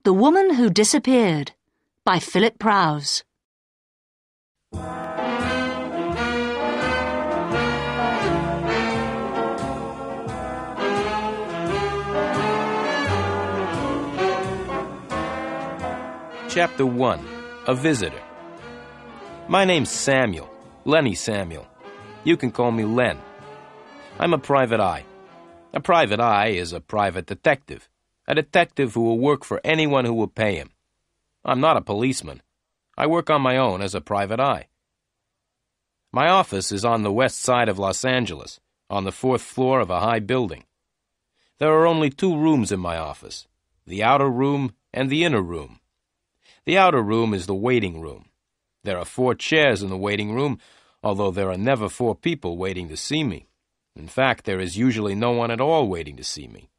The Woman Who Disappeared by Philip Prowse. Chapter 1. A Visitor. My name's Samuel, Lenny Samuel. You can call me Len. I'm a private eye. A private eye is a private detective. A detective who will work for anyone who will pay him. I'm not a policeman. I work on my own as a private eye. My office is on the west side of Los Angeles, on the 4th floor of a high building. There are only 2 rooms in my office, the outer room and the inner room. The outer room is the waiting room. There are 4 chairs in the waiting room, although there are never 4 people waiting to see me. In fact, there is usually no one at all waiting to see me.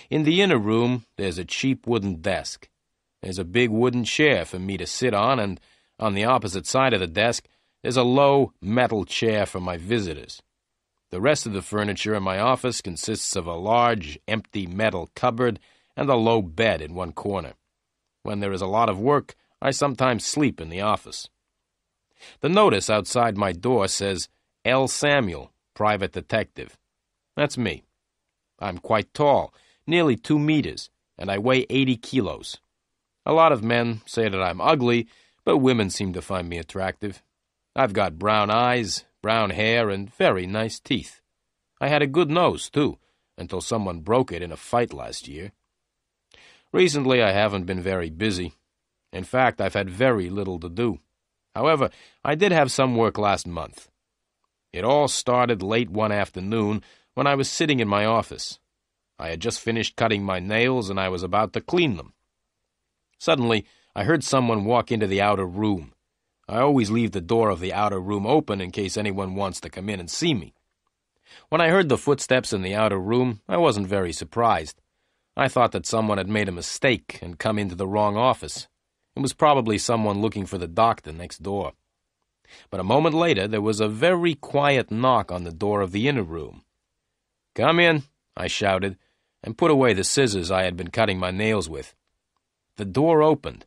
In the inner room, there's a cheap wooden desk. There's a big wooden chair for me to sit on, and on the opposite side of the desk, there's a low metal chair for my visitors. The rest of the furniture in my office consists of a large, empty metal cupboard and a low bed in one corner. When there is a lot of work, I sometimes sleep in the office. The notice outside my door says, L. Samuel, Private Detective. That's me. I'm quite tall, nearly 2 meters, and I weigh 80 kilos. A lot of men say that I'm ugly, but women seem to find me attractive. I've got brown eyes, brown hair, and very nice teeth. I had a good nose, too, until someone broke it in a fight last year. Recently, I haven't been very busy. In fact, I've had very little to do. However, I did have some work last month. It all started late one afternoon when I was sitting in my office. I had just finished cutting my nails and I was about to clean them. Suddenly, I heard someone walk into the outer room. I always leave the door of the outer room open in case anyone wants to come in and see me. When I heard the footsteps in the outer room, I wasn't very surprised. I thought that someone had made a mistake and come into the wrong office. It was probably someone looking for the doctor next door. But a moment later, there was a very quiet knock on the door of the inner room. "Come in," I shouted, and put away the scissors I had been cutting my nails with. The door opened,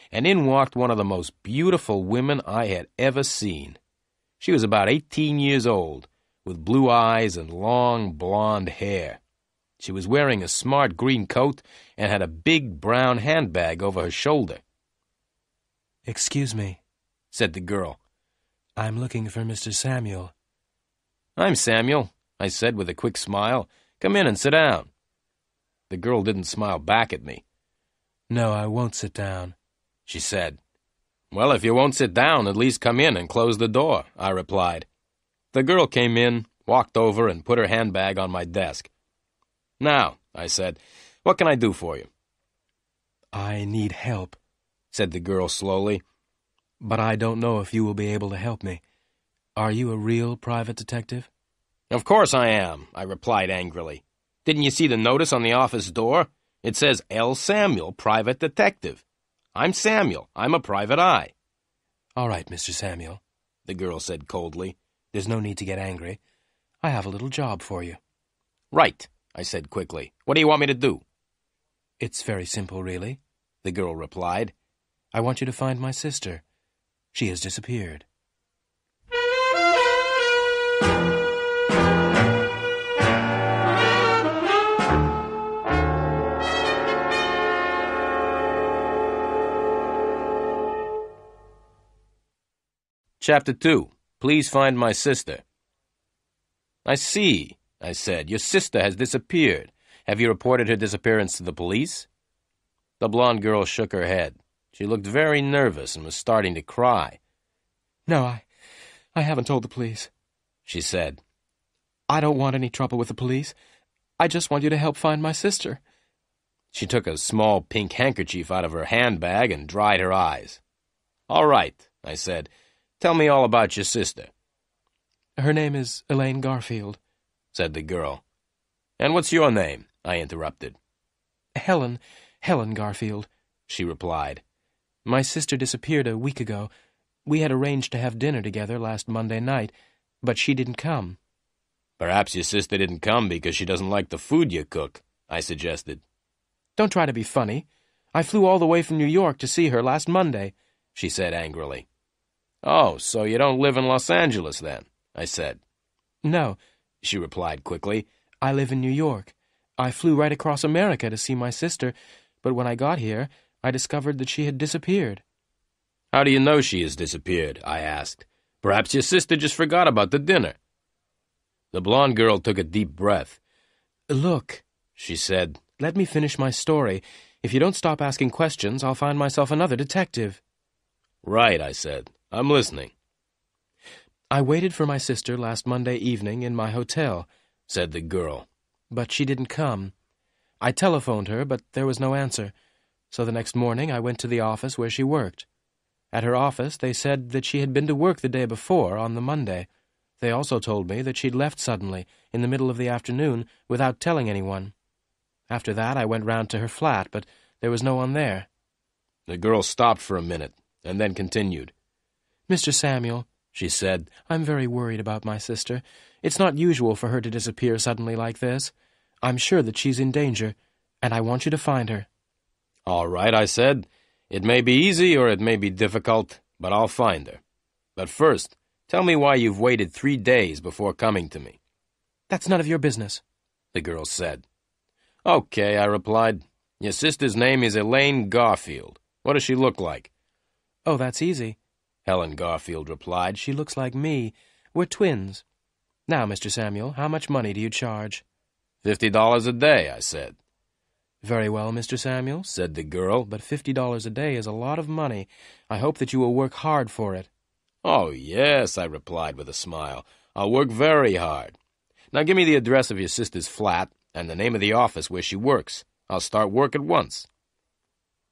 and in walked one of the most beautiful women I had ever seen. She was about 18 years old, with blue eyes and long blonde hair. She was wearing a smart green coat and had a big brown handbag over her shoulder. "Excuse me," said the girl. "I'm looking for Mr. Samuel." "I'm Samuel," I said with a quick smile. "Come in and sit down." The girl didn't smile back at me. "No, I won't sit down," she said. "Well, if you won't sit down, at least come in and close the door," I replied. The girl came in, walked over, and put her handbag on my desk. "Now," I said, "what can I do for you?" "I need help," said the girl slowly, "but I don't know if you will be able to help me. Are you a real private detective?" "Of course I am," I replied angrily. "Didn't you see the notice on the office door? It says L. Samuel, Private Detective. I'm Samuel. I'm a private eye." "All right, Mr. Samuel," the girl said coldly. "There's no need to get angry. I have a little job for you." "Right," I said quickly. "What do you want me to do?" "It's very simple, really," the girl replied. "I want you to find my sister. She has disappeared." Chapter 2. Please find my sister. "I see," I said. "Your sister has disappeared. Have you reported her disappearance to the police?" The blonde girl shook her head. She looked very nervous and was starting to cry. "No, I haven't told the police," she said. "I don't want any trouble with the police. I just want you to help find my sister." She took a small pink handkerchief out of her handbag and dried her eyes. "All right," I said. "Tell me all about your sister." "Her name is Elaine Garfield," said the girl. "And what's your name?" I interrupted. Helen Garfield," she replied. "My sister disappeared a week ago. We had arranged to have dinner together last Monday night, but she didn't come." "Perhaps your sister didn't come because she doesn't like the food you cook," I suggested. "Don't try to be funny. I flew all the way from New York to see her last Monday," she said angrily. "Oh, so you don't live in Los Angeles, then?" I said. "No," she replied quickly. "I live in New York. I flew right across America to see my sister, but when I got here, I discovered that she had disappeared." "How do you know she has disappeared?" I asked. "Perhaps your sister just forgot about the dinner." The blonde girl took a deep breath. "Look," she said, "let me finish my story. If you don't stop asking questions, I'll find myself another detective." "Right," I said. "I'm listening." "I waited for my sister last Monday evening in my hotel," said the girl, "but she didn't come. I telephoned her, but there was no answer. So the next morning I went to the office where she worked. At her office they said that she had been to work the day before, on the Monday. They also told me that she'd left suddenly, in the middle of the afternoon, without telling anyone. After that I went round to her flat, but there was no one there." The girl stopped for a minute, and then continued. "Mr. Samuel," she said, "I'm very worried about my sister. It's not usual for her to disappear suddenly like this. I'm sure that she's in danger, and I want you to find her." "All right," I said. "It may be easy or it may be difficult, but I'll find her. But first, tell me why you've waited 3 days before coming to me." "That's none of your business," the girl said. "Okay," I replied. "Your sister's name is Elaine Garfield. What does she look like?" "Oh, that's easy," Helen Garfield replied. "She looks like me. We're twins. Now, Mr. Samuel, how much money do you charge?" $50 a day, I said. "Very well, Mr. Samuel," said the girl, "but $50 a day is a lot of money. I hope that you will work hard for it." "Oh, yes," I replied with a smile. "I'll work very hard. Now give me the address of your sister's flat and the name of the office where she works. I'll start work at once."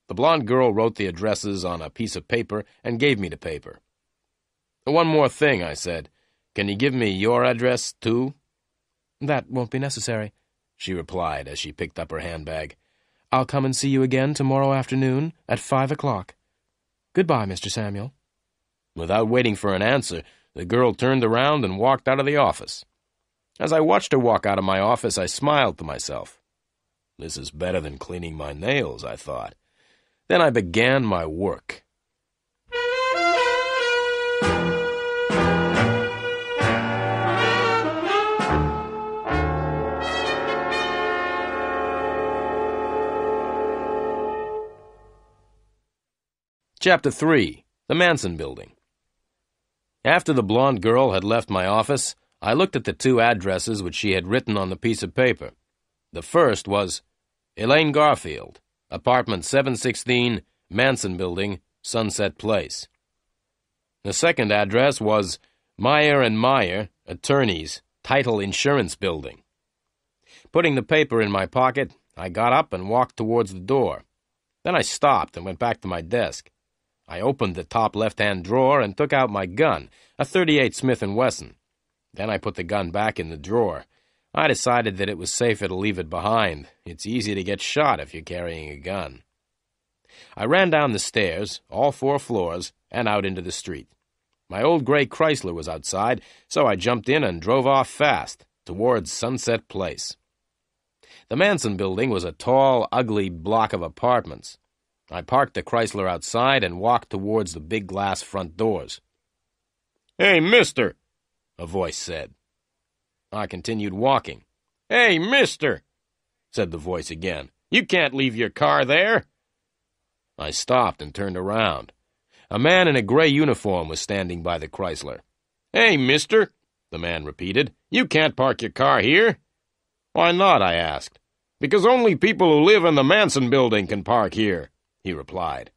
The blonde girl wrote the addresses on a piece of paper and gave me the paper. "One more thing," I said. "Can you give me your address, too?" "That won't be necessary," she replied as she picked up her handbag. "I'll come and see you again tomorrow afternoon at 5 o'clock. Goodbye, Mr. Samuel." Without waiting for an answer, the girl turned around and walked out of the office. As I watched her walk out of my office, I smiled to myself. This is better than cleaning my nails, I thought. Then I began my work. Chapter 3. The Manson Building. After the blonde girl had left my office, I looked at the 2 addresses which she had written on the piece of paper. The first was Elaine Garfield, apartment 716, Manson Building, Sunset Place. The second address was Meyer and Meyer, attorneys, Title Insurance Building. Putting the paper in my pocket, I got up and walked towards the door. Then I stopped and went back to my desk. I opened the top left-hand drawer and took out my gun, a .38 Smith & Wesson. Then I put the gun back in the drawer. I decided that it was safer to leave it behind. It's easy to get shot if you're carrying a gun. I ran down the stairs, all 4 floors, and out into the street. My old gray Chrysler was outside, so I jumped in and drove off fast, towards Sunset Place. The Manson Building was a tall, ugly block of apartments. I parked the Chrysler outside and walked towards the big glass front doors. "Hey, mister," a voice said. I continued walking. "Hey, mister," said the voice again. "You can't leave your car there." I stopped and turned around. A man in a gray uniform was standing by the Chrysler. "Hey, mister," the man repeated. "You can't park your car here." "Why not?" I asked. "Because only people who live in the Manson Building can park here," he replied.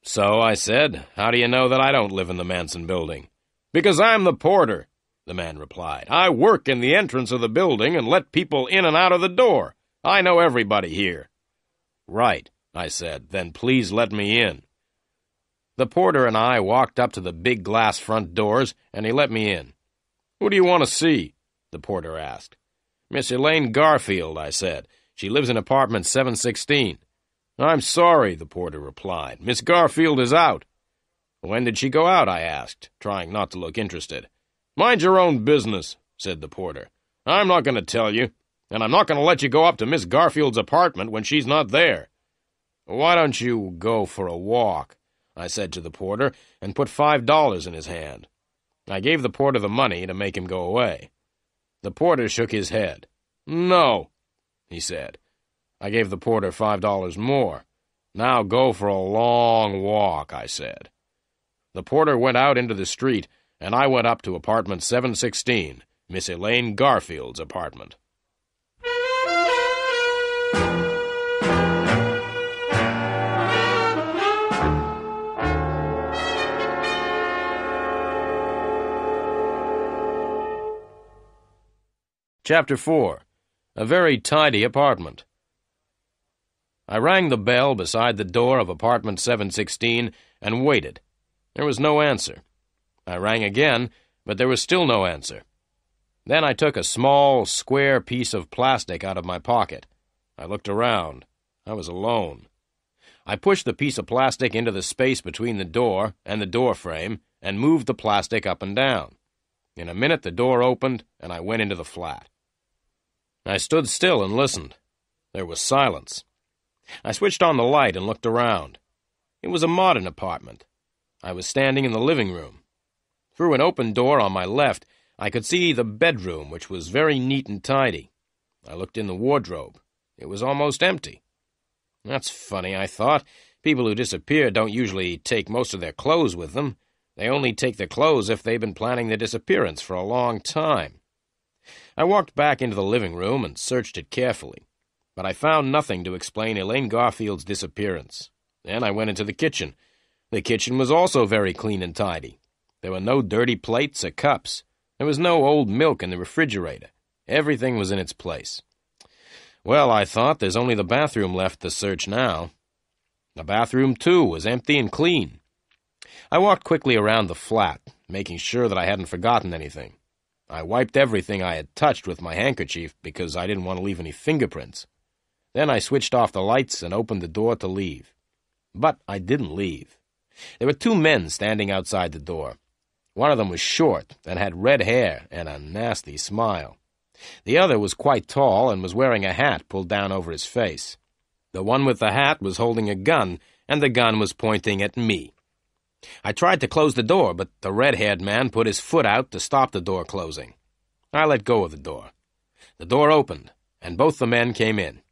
"So," I said, "how do you know that I don't live in the Manson Building?" "Because I'm the porter," the man replied. "I work in the entrance of the building and let people in and out of the door. I know everybody here." "Right," I said. "Then please let me in." The porter and I walked up to the big glass front doors, and he let me in. "Who do you want to see?" the porter asked. "Miss Elaine Garfield," I said. "She lives in apartment 716. "I'm sorry," the porter replied. "Miss Garfield is out." "When did she go out?" I asked, trying not to look interested. "Mind your own business," said the porter. "I'm not going to tell you, and I'm not going to let you go up to Miss Garfield's apartment when she's not there." "Why don't you go for a walk?" I said to the porter, and put $5 in his hand. I gave the porter the money to make him go away. The porter shook his head. "No," he said. I gave the porter $5 more. "Now go for a long walk," I said. The porter went out into the street, and I went up to apartment 716, Miss Elaine Garfield's apartment. Chapter 4. A very tidy apartment. I rang the bell beside the door of apartment 716 and waited. There was no answer. I rang again, but there was still no answer. Then I took a small, square piece of plastic out of my pocket. I looked around. I was alone. I pushed the piece of plastic into the space between the door and the door frame and moved the plastic up and down. In a minute the door opened, and I went into the flat. I stood still and listened. There was silence. I switched on the light and looked around. It was a modern apartment. I was standing in the living room. Through an open door on my left, I could see the bedroom, which was very neat and tidy. I looked in the wardrobe. It was almost empty. That's funny, I thought. People who disappear don't usually take most of their clothes with them. They only take their clothes if they've been planning their disappearance for a long time. I walked back into the living room and searched it carefully, but I found nothing to explain Elaine Garfield's disappearance. Then I went into the kitchen. The kitchen was also very clean and tidy. There were no dirty plates or cups. There was no old milk in the refrigerator. Everything was in its place. Well, I thought, there's only the bathroom left to search now. The bathroom, too, was empty and clean. I walked quickly around the flat, making sure that I hadn't forgotten anything. I wiped everything I had touched with my handkerchief because I didn't want to leave any fingerprints. Then I switched off the lights and opened the door to leave. But I didn't leave. There were two men standing outside the door. One of them was short and had red hair and a nasty smile. The other was quite tall and was wearing a hat pulled down over his face. The one with the hat was holding a gun, and the gun was pointing at me. I tried to close the door, but the red-haired man put his foot out to stop the door closing. I let go of the door. The door opened, and both the men came in.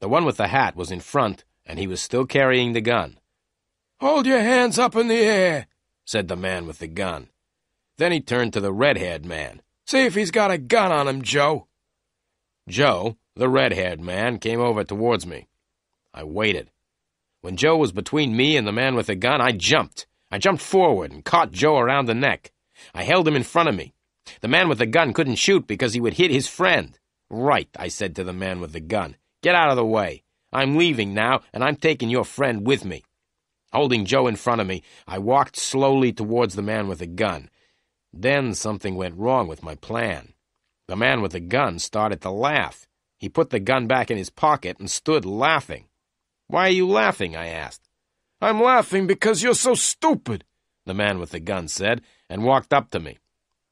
The one with the hat was in front, and he was still carrying the gun. "Hold your hands up in the air," said the man with the gun. Then he turned to the red-haired man. "See if he's got a gun on him, Joe." Joe, the red-haired man, came over towards me. I waited. When Joe was between me and the man with the gun, I jumped. I jumped forward and caught Joe around the neck. I held him in front of me. The man with the gun couldn't shoot because he would hit his friend. "Right," I said to the man with the gun. "Get out of the way. I'm leaving now, and I'm taking your friend with me." Holding Joe in front of me, I walked slowly towards the man with the gun. Then something went wrong with my plan. The man with the gun started to laugh. He put the gun back in his pocket and stood laughing. "Why are you laughing?" I asked. "I'm laughing because you're so stupid," the man with the gun said, and walked up to me.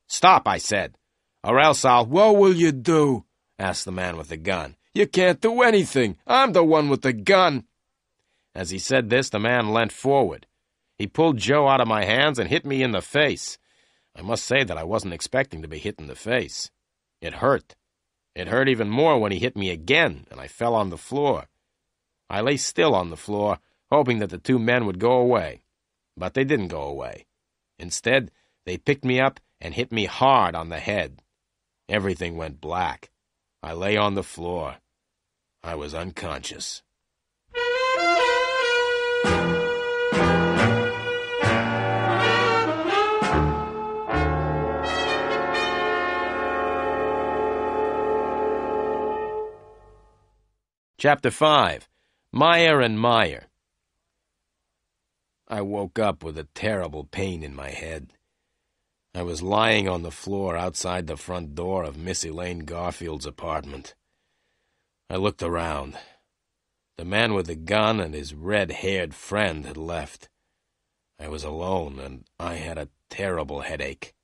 "Stop," I said, "or else I'll—" "What will you do?" asked the man with the gun. "You can't do anything. I'm the one with the gun." As he said this, the man leant forward. He pulled Joe out of my hands and hit me in the face. I must say that I wasn't expecting to be hit in the face. It hurt. It hurt even more when he hit me again, and I fell on the floor. I lay still on the floor, hoping that the two men would go away. But they didn't go away. Instead, they picked me up and hit me hard on the head. Everything went black. I lay on the floor. I was unconscious. Chapter 5. Meyer and Meyer. I woke up with a terrible pain in my head. I was lying on the floor outside the front door of Miss Elaine Garfield's apartment. I looked around. The man with the gun and his red-haired friend had left. I was alone, and I had a terrible headache.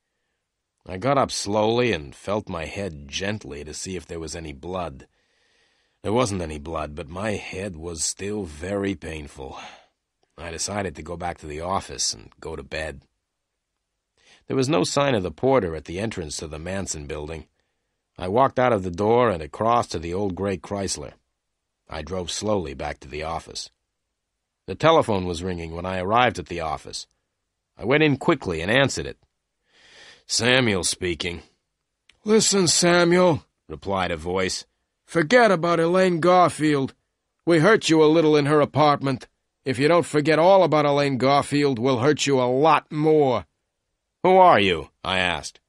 I got up slowly and felt my head gently to see if there was any blood. There wasn't any blood, but my head was still very painful. I decided to go back to the office and go to bed. There was no sign of the porter at the entrance to the Manson building. I walked out of the door and across to the old gray Chrysler. I drove slowly back to the office. The telephone was ringing when I arrived at the office. I went in quickly and answered it. Samuel speaking. "Listen, Samuel," replied a voice. "Forget about Elaine Garfield. We hurt you a little in her apartment. If you don't forget all about Elaine Garfield, we'll hurt you a lot more." Who are you? I asked.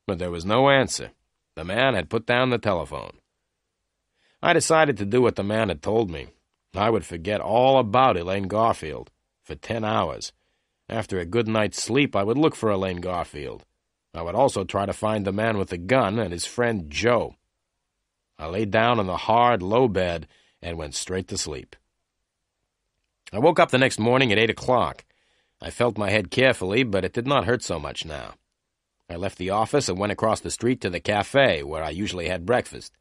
But there was no answer. The man had put down the telephone. I decided to do what the man had told me. I would forget all about Elaine Garfield for 10 hours. After a good night's sleep, I would look for Elaine Garfield. I would also try to find the man with the gun and his friend Joe. I lay down on the hard, low bed and went straight to sleep. I woke up the next morning at 8 o'clock. I felt my head carefully, but it did not hurt so much now. I left the office and went across the street to the cafe where I usually had breakfast.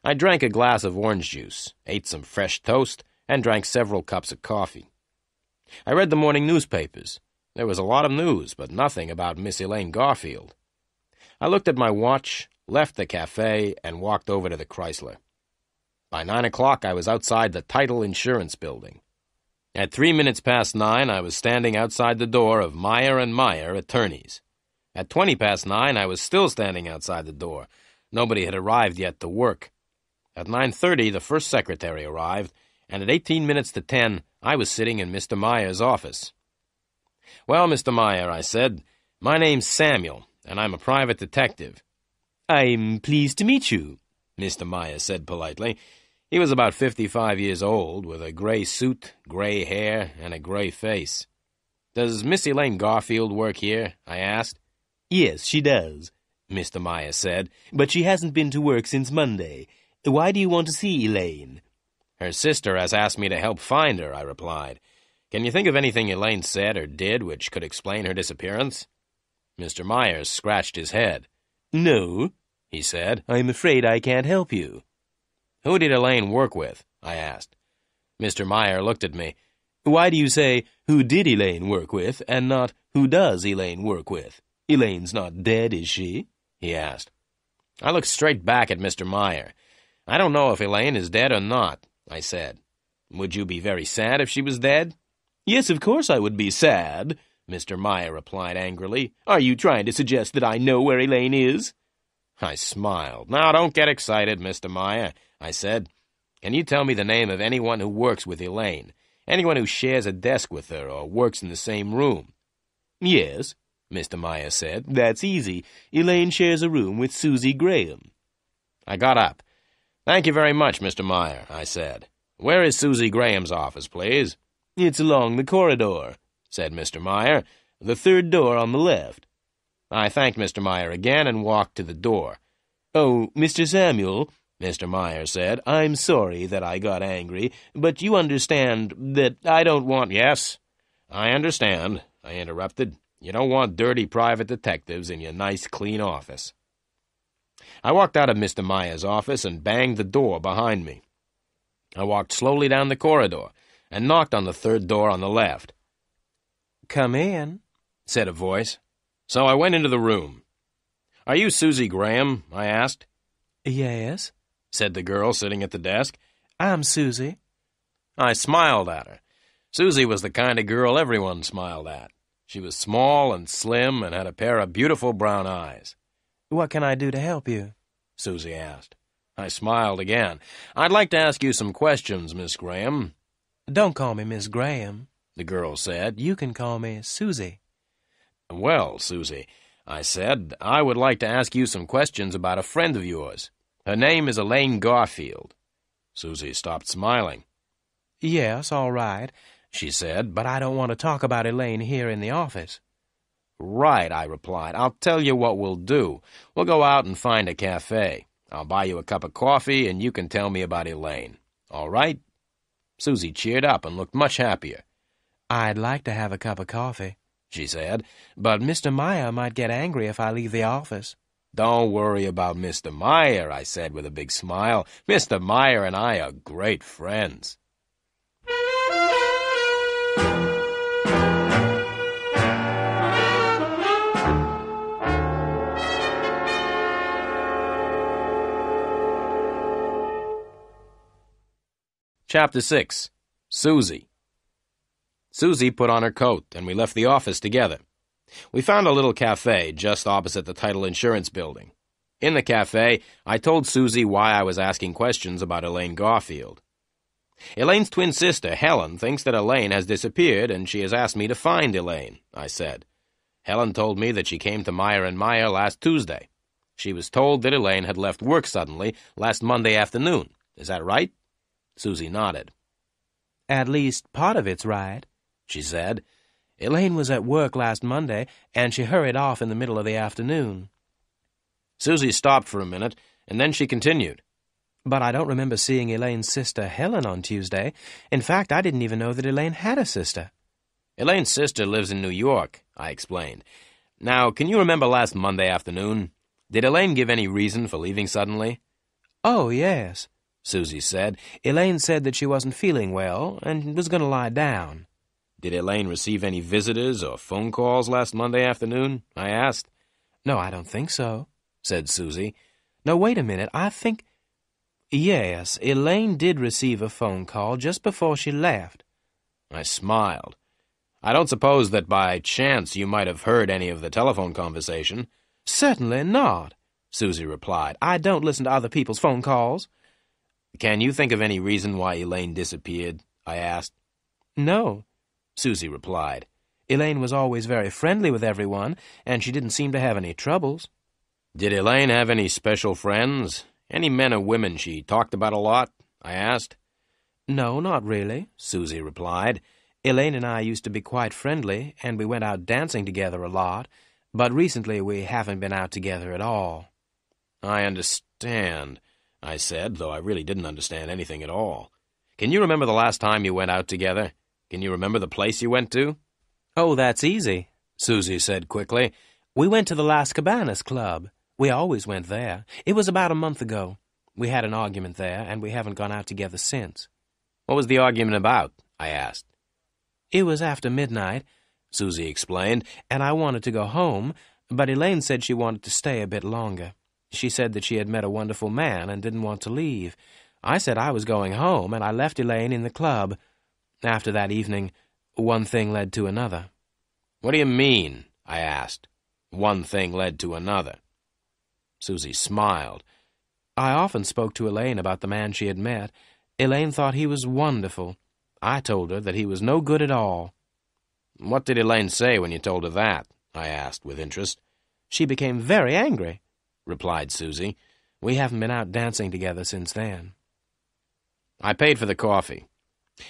I drank a glass of orange juice, ate some fresh toast, and drank several cups of coffee. I read the morning newspapers. There was a lot of news, but nothing about Miss Elaine Garfield. I looked at my watch, left the cafe, and walked over to the Chrysler. By 9 o'clock, I was outside the Title Insurance Building. At 3 minutes past 9, I was standing outside the door of Meyer & Meyer, attorneys. At 20 past 9, I was still standing outside the door. Nobody had arrived yet to work. At 9:30, the first secretary arrived, and at 18 minutes to 10, I was sitting in Mr. Meyer's office. "Well, Mr. Meyer," I said, "my name's Samuel, and I'm a private detective." "I'm pleased to meet you," Mr. Meyer said politely. He was about 55 years old, with a gray suit, gray hair, and a gray face. "Does Miss Elaine Garfield work here?" I asked. "Yes, she does," Mr. Meyer said, "but she hasn't been to work since Monday. Why do you want to see Elaine?" "Her sister has asked me to help find her," I replied. "Can you think of anything Elaine said or did which could explain her disappearance?" Mr. Myers scratched his head. "No," he said, "I'm afraid I can't help you." "Who did Elaine work with?" I asked. Mr. Meyer looked at me. "Why do you say, 'Who did Elaine work with,' and not, 'Who does Elaine work with?' Elaine's not dead, is she?" he asked. I looked straight back at Mr. Meyer. "I don't know if Elaine is dead or not," I said. "Would you be very sad if she was dead?" "Yes, of course I would be sad," Mr. Meyer replied angrily. "Are you trying to suggest that I know where Elaine is?" I smiled. "Now, don't get excited, Mr. Meyer," I said. "Can you tell me the name of anyone who works with Elaine? Anyone who shares a desk with her or works in the same room?" "Yes," Mr. Meyer said. "That's easy. Elaine shares a room with Susie Graham." I got up. "Thank you very much, Mr. Meyer," I said. "Where is Susie Graham's office, please?" "It's along the corridor," said Mr. Meyer. "The third door on the left." I thanked Mr. Meyer again and walked to the door. "Oh, Mr. Samuel," Mr. Meyer said, "I'm sorry that I got angry, but you understand that I don't want—" "Yes, I understand," I interrupted. "You don't want dirty private detectives in your nice, clean office." I walked out of Mr. Meyer's office and banged the door behind me. I walked slowly down the corridor and knocked on the third door on the left. "Come in," said a voice. So I went into the room. "Are you Susie Graham?" I asked. "Yes," said the girl sitting at the desk. "I'm Susie." I smiled at her. Susie was the kind of girl everyone smiled at. She was small and slim and had a pair of beautiful brown eyes. "What can I do to help you?" Susie asked. I smiled again. "I'd like to ask you some questions, Miss Graham." "Don't call me Miss Graham," the girl said. "You can call me Susie." "Well, Susie," I said, "I would like to ask you some questions about a friend of yours. Her name is Elaine Garfield." Susie stopped smiling. "Yes, all right," she said, "but I don't want to talk about Elaine here in the office." "Right," I replied. "I'll tell you what we'll do. We'll go out and find a cafe. I'll buy you a cup of coffee, and you can tell me about Elaine. All right?" Susie cheered up and looked much happier. "I'd like to have a cup of coffee," she said, "but Mr. Meyer might get angry if I leave the office." "Don't worry about Mr. Meyer," I said with a big smile. "Mr. Meyer and I are great friends." Chapter 6. Susie. Susie put on her coat, and we left the office together. We found a little cafe just opposite the Title Insurance building. In the cafe, I told Susie why I was asking questions about Elaine Garfield. "Elaine's twin sister, Helen, thinks that Elaine has disappeared, and she has asked me to find Elaine," I said. "Helen told me that she came to Meyer & Meyer last Tuesday. She was told that Elaine had left work suddenly last Monday afternoon. Is that right?" Susie nodded. At least part of it's right, she said. Elaine was at work last Monday, and she hurried off in the middle of the afternoon. Susie stopped for a minute, and then she continued. But I don't remember seeing Elaine's sister Helen on Tuesday. In fact, I didn't even know that Elaine had a sister. "Elaine's sister lives in New York," I explained. "Now, can you remember last Monday afternoon? Did Elaine give any reason for leaving suddenly?" "Oh, yes," Susie said. "Elaine said that she wasn't feeling well and was going to lie down." "Did Elaine receive any visitors or phone calls last Monday afternoon?" I asked. "No, I don't think so," said Susie. "No, wait a minute. I think... Yes, Elaine did receive a phone call just before she left." I smiled. "I don't suppose that by chance you might have heard any of the telephone conversation?" "Certainly not," Susie replied. "I don't listen to other people's phone calls." "Can you think of any reason why Elaine disappeared?" I asked. "No," Susie replied. "Elaine was always very friendly with everyone, and she didn't seem to have any troubles." "Did Elaine have any special friends? Any men or women she talked about a lot?" I asked. "No, not really," Susie replied. "Elaine and I used to be quite friendly, and we went out dancing together a lot, but recently we haven't been out together at all." "I understand," I said, though I really didn't understand anything at all. "Can you remember the last time you went out together? Can you remember the place you went to?" "Oh, that's easy," Susie said quickly. "We went to the Las Cabanas Club. We always went there. It was about a month ago. We had an argument there, and we haven't gone out together since." "What was the argument about?" I asked. "It was after midnight," Susie explained, "and I wanted to go home, but Elaine said she wanted to stay a bit longer. She said that she had met a wonderful man and didn't want to leave. I said I was going home, and I left Elaine in the club. After that evening, one thing led to another." "What do you mean?" I asked. "One thing led to another." Susie smiled. "I often spoke to Elaine about the man she had met. Elaine thought he was wonderful. I told her that he was no good at all." "What did Elaine say when you told her that?" I asked with interest. "She became very angry," replied Susie. "We haven't been out dancing together since then." I paid for the coffee.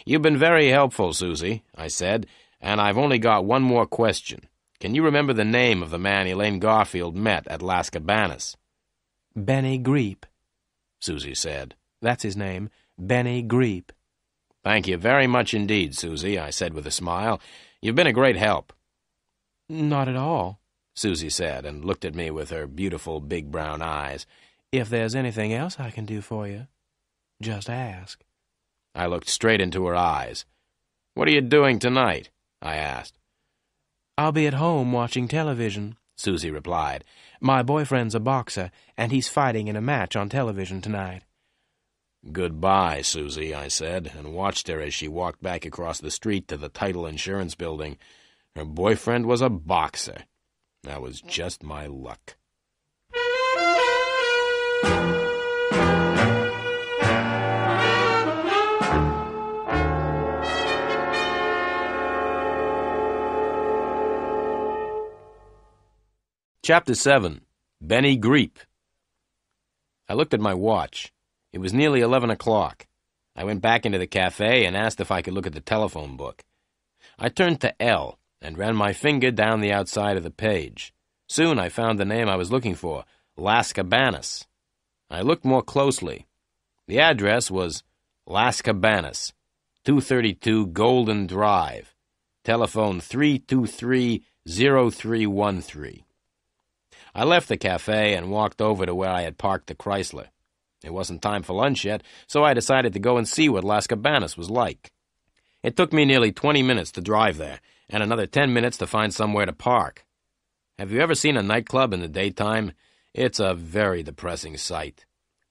"You've been very helpful, Susie," I said, "and I've only got one more question. Can you remember the name of the man Elaine Garfield met at Las Cabanas?" "Benny Greep," Susie said. "That's his name, Benny Greep." "Thank you very much indeed, Susie," I said with a smile. "You've been a great help." "Not at all," Susie said, and looked at me with her beautiful big brown eyes. "If there's anything else I can do for you, just ask." I looked straight into her eyes. "What are you doing tonight?" I asked. "I'll be at home watching television," Susie replied. "My boyfriend's a boxer, and he's fighting in a match on television tonight." "Goodbye, Susie," I said, and watched her as she walked back across the street to the Title Insurance building. Her boyfriend was a boxer. That was just my luck. Chapter 7. Benny Greep. I looked at my watch. It was nearly 11 o'clock. I went back into the cafe and asked if I could look at the telephone book. I turned to L and ran my finger down the outside of the page. Soon I found the name I was looking for, Las Cabanas. I looked more closely. The address was Las Cabanas, 232 Golden Drive. Telephone 323-0313. I left the cafe and walked over to where I had parked the Chrysler. It wasn't time for lunch yet, so I decided to go and see what Las Cabanas was like. It took me nearly 20 minutes to drive there, and another 10 minutes to find somewhere to park. Have you ever seen a nightclub in the daytime? It's a very depressing sight.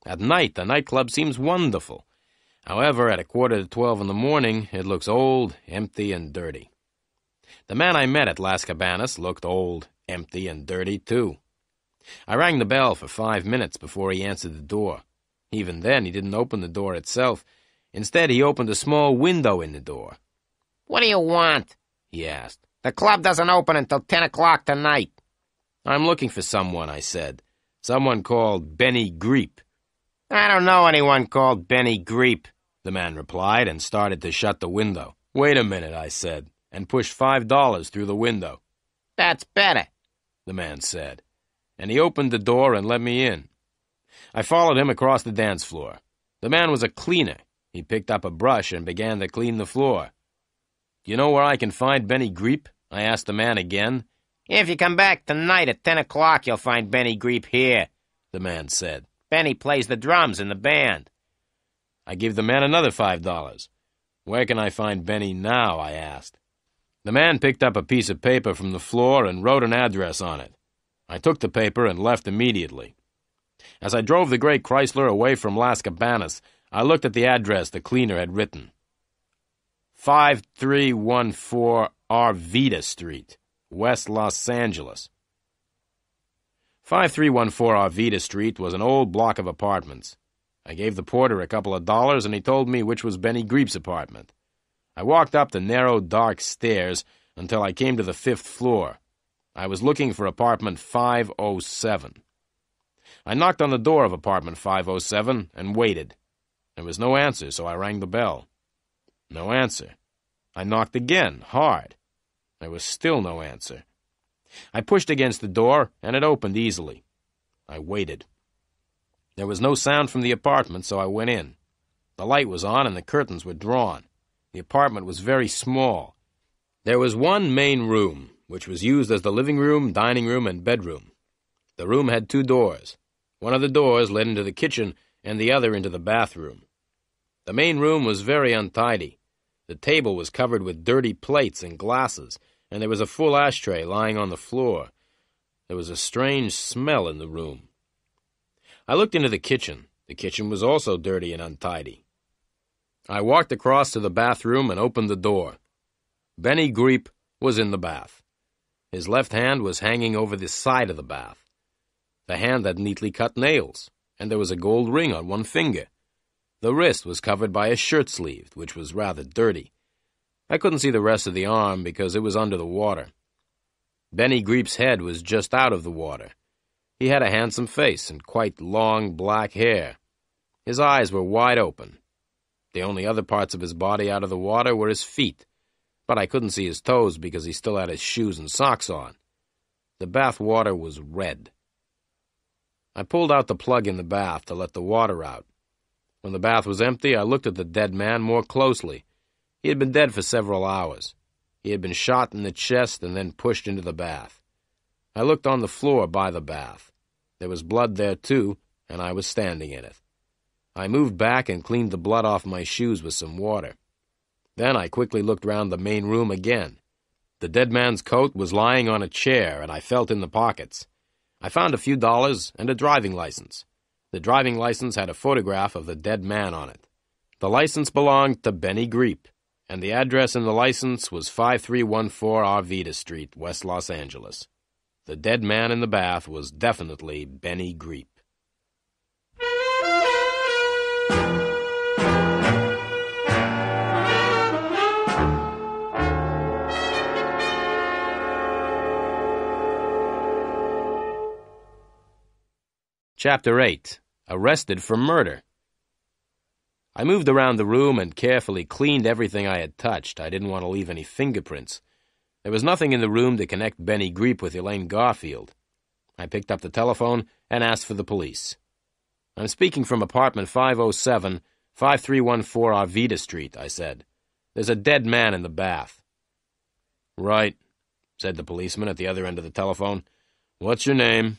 At night, the nightclub seems wonderful. However, at 11:45 in the morning, it looks old, empty, and dirty. The man I met at Las Cabanas looked old, empty, and dirty, too. I rang the bell for 5 minutes before he answered the door. Even then, he didn't open the door itself. Instead, he opened a small window in the door. "What do you want?" he asked. "The club doesn't open until 10 o'clock tonight." "I'm looking for someone," I said. "Someone called Benny Greep." "I don't know anyone called Benny Greep," the man replied and started to shut the window. "Wait a minute," I said, and pushed $5 through the window. "That's better," the man said, and he opened the door and let me in. I followed him across the dance floor. The man was a cleaner. He picked up a brush and began to clean the floor. "Do you know where I can find Benny Greep?" I asked the man again. "If you come back tonight at 10 o'clock, you'll find Benny Greep here," the man said. "Benny plays the drums in the band." I gave the man another $5. "Where can I find Benny now?" I asked. The man picked up a piece of paper from the floor and wrote an address on it. I took the paper and left immediately. As I drove the gray Chrysler away from Las Cabanas, I looked at the address the cleaner had written. 5314 Arvida Street, West Los Angeles. 5314 Arvida Street was an old block of apartments. I gave the porter a couple of dollars, and he told me which was Benny Greep's apartment. I walked up the narrow, dark stairs until I came to the 5th floor. I was looking for apartment 507. I knocked on the door of apartment 507 and waited. There was no answer, so I rang the bell. No answer. I knocked again, hard. There was still no answer. I pushed against the door, and it opened easily. I waited. There was no sound from the apartment, so I went in. The light was on, and the curtains were drawn. The apartment was very small. There was one main room, which was used as the living room, dining room, and bedroom. The room had 2 doors. One of the doors led into the kitchen, and the other into the bathroom. The main room was very untidy. The table was covered with dirty plates and glasses, and there was a full ashtray lying on the floor. There was a strange smell in the room. I looked into the kitchen. The kitchen was also dirty and untidy. I walked across to the bathroom and opened the door. Benny Greep was in the bath. His left hand was hanging over the side of the bath. The hand had neatly cut nails, and there was a gold ring on one finger. The wrist was covered by a shirt sleeve, which was rather dirty. I couldn't see the rest of the arm because it was under the water. Benny Greep's head was just out of the water. He had a handsome face and quite long black hair. His eyes were wide open. The only other parts of his body out of the water were his feet, but I couldn't see his toes because he still had his shoes and socks on. The bath water was red. I pulled out the plug in the bath to let the water out. When the bath was empty, I looked at the dead man more closely. He had been dead for several hours. He had been shot in the chest and then pushed into the bath. I looked on the floor by the bath. There was blood there, too, and I was standing in it. I moved back and cleaned the blood off my shoes with some water. Then I quickly looked round the main room again. The dead man's coat was lying on a chair, and I felt in the pockets. I found a few dollars and a driving license. The driving license had a photograph of the dead man on it. The license belonged to Benny Greep, and the address in the license was 5314 Arvida Street, West Los Angeles. The dead man in the bath was definitely Benny Greep. Chapter 8. Arrested for Murder. I moved around the room and carefully cleaned everything I had touched. I didn't want to leave any fingerprints. There was nothing in the room to connect Benny Greep with Elaine Garfield. I picked up the telephone and asked for the police. "I'm speaking from apartment 507, 5314 Arvida Street," I said. "There's a dead man in the bath." "Right," said the policeman at the other end of the telephone. "What's your name?"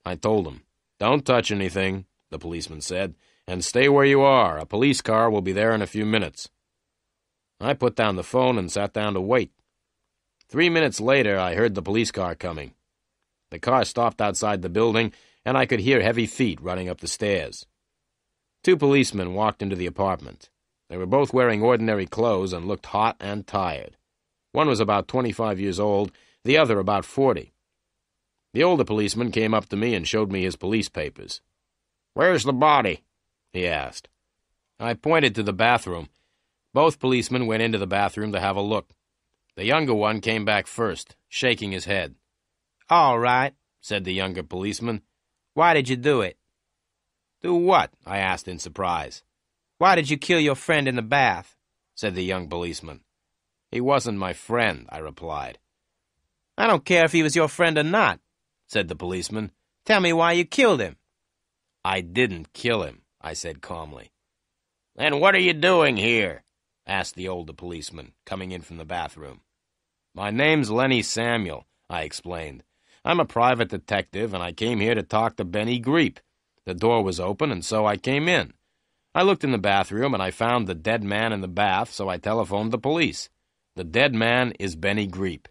I told him. "Don't touch anything," the policeman said, "and stay where you are. A police car will be there in a few minutes." I put down the phone and sat down to wait. 3 minutes later, I heard the police car coming. The car stopped outside the building, and I could hear heavy feet running up the stairs. 2 policemen walked into the apartment. They were both wearing ordinary clothes and looked hot and tired. One was about 25 years old, the other about 40. The older policeman came up to me and showed me his police papers. "Where's the body?" he asked. I pointed to the bathroom. Both policemen went into the bathroom to have a look. The younger one came back first, shaking his head. "All right," said the younger policeman. "Why did you do it?" "Do what?" I asked in surprise. "Why did you kill your friend in the bath?" said the young policeman. "He wasn't my friend," I replied. "I don't care if he was your friend or not," said the policeman. "Tell me why you killed him." "I didn't kill him," I said calmly. "Then what are you doing here?" asked the older policeman, coming in from the bathroom. "My name's Lenny Samuel," I explained. "I'm a private detective, and I came here to talk to Benny Greep. The door was open, and so I came in. I looked in the bathroom, and I found the dead man in the bath, so I telephoned the police. The dead man is Benny Greep."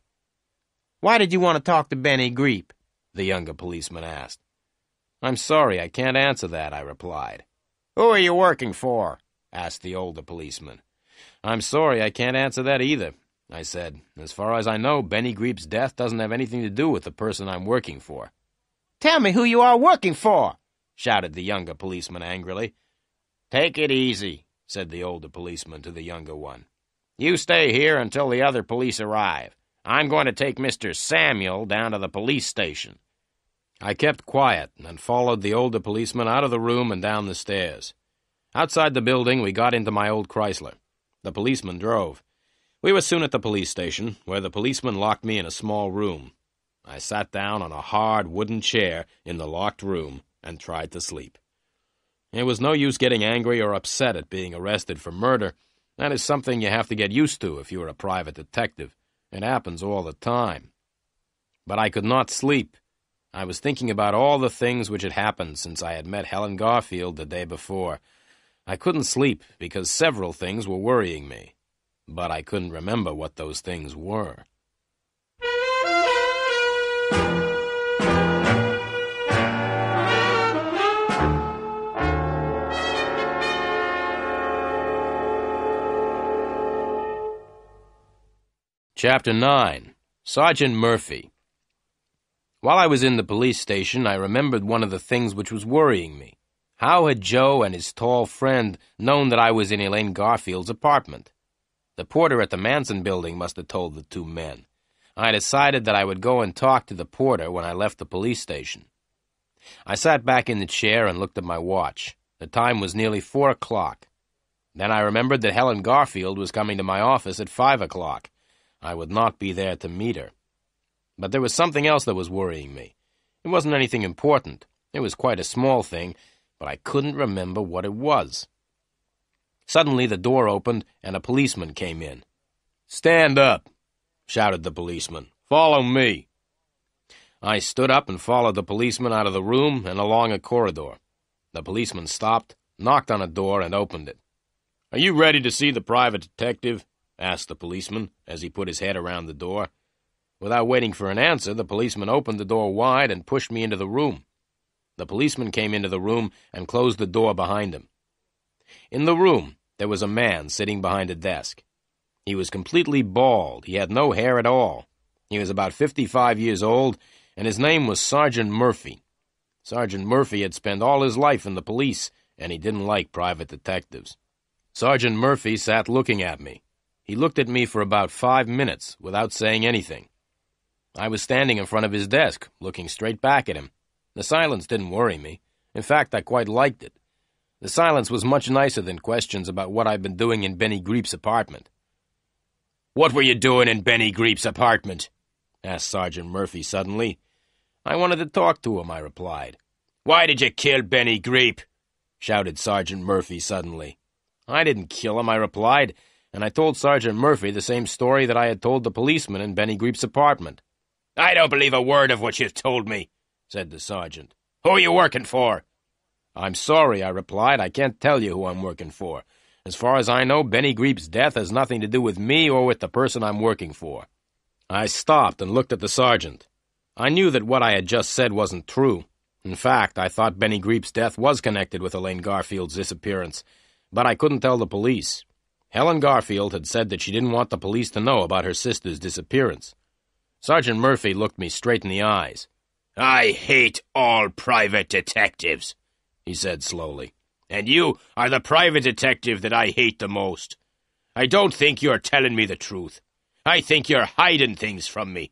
"Why did you want to talk to Benny Greep?" the younger policeman asked. "I'm sorry, I can't answer that," I replied. "Who are you working for?" asked the older policeman. "I'm sorry, I can't answer that either," I said. "As far as I know, Benny Greep's death doesn't have anything to do with the person I'm working for." "Tell me who you are working for," shouted the younger policeman angrily. "Take it easy," said the older policeman to the younger one. "You stay here until the other police arrive. I'm going to take Mr. Samuel down to the police station." I kept quiet and followed the older policeman out of the room and down the stairs. Outside the building, we got into my old Chrysler. The policeman drove. We were soon at the police station, where the policeman locked me in a small room. I sat down on a hard wooden chair in the locked room and tried to sleep. It was no use getting angry or upset at being arrested for murder. That is something you have to get used to if you are a private detective. It happens all the time. But I could not sleep. I was thinking about all the things which had happened since I had met Helen Garfield the day before. I couldn't sleep because several things were worrying me, but I couldn't remember what those things were. Chapter 9. Sergeant Murphy. While I was in the police station, I remembered one of the things which was worrying me. How had Joe and his tall friend known that I was in Elaine Garfield's apartment? The porter at the Manson building must have told the 2 men. I decided that I would go and talk to the porter when I left the police station. I sat back in the chair and looked at my watch. The time was nearly 4 o'clock. Then I remembered that Helen Garfield was coming to my office at 5 o'clock. I would not be there to meet her. But there was something else that was worrying me. It wasn't anything important. It was quite a small thing, but I couldn't remember what it was. Suddenly the door opened and a policeman came in. "Stand up," shouted the policeman. "Follow me." I stood up and followed the policeman out of the room and along a corridor. The policeman stopped, knocked on a door, and opened it. "Are you ready to see the private detective?" asked the policeman as he put his head around the door. Without waiting for an answer, the policeman opened the door wide and pushed me into the room. The policeman came into the room and closed the door behind him. In the room, there was a man sitting behind a desk. He was completely bald. He had no hair at all. He was about 55 years old, and his name was Sergeant Murphy. Sergeant Murphy had spent all his life in the police, and he didn't like private detectives. Sergeant Murphy sat looking at me. He looked at me for about 5 minutes without saying anything. I was standing in front of his desk, looking straight back at him. The silence didn't worry me. In fact, I quite liked it. The silence was much nicer than questions about what I'd been doing in Benny Greep's apartment. "What were you doing in Benny Greep's apartment?" asked Sergeant Murphy suddenly. "I wanted to talk to him," I replied. "Why did you kill Benny Greep?" shouted Sergeant Murphy suddenly. "I didn't kill him," I replied, and I told Sergeant Murphy the same story that I had told the policeman in Benny Greep's apartment. "I don't believe a word of what you've told me," said the sergeant. Who are you working for?" "I'm sorry," I replied. "I can't tell you who I'm working for. As far as I know, Benny Greep's death has nothing to do with me or with the person I'm working for." I stopped and looked at the sergeant. I knew that what I had just said wasn't true. In fact, I thought Benny Greep's death was connected with Elaine Garfield's disappearance, but I couldn't tell the police. Helen Garfield had said that she didn't want the police to know about her sister's disappearance. Sergeant Murphy looked me straight in the eyes. "I hate all private detectives," he said slowly. "And you are the private detective that I hate the most. I don't think you're telling me the truth. I think you're hiding things from me.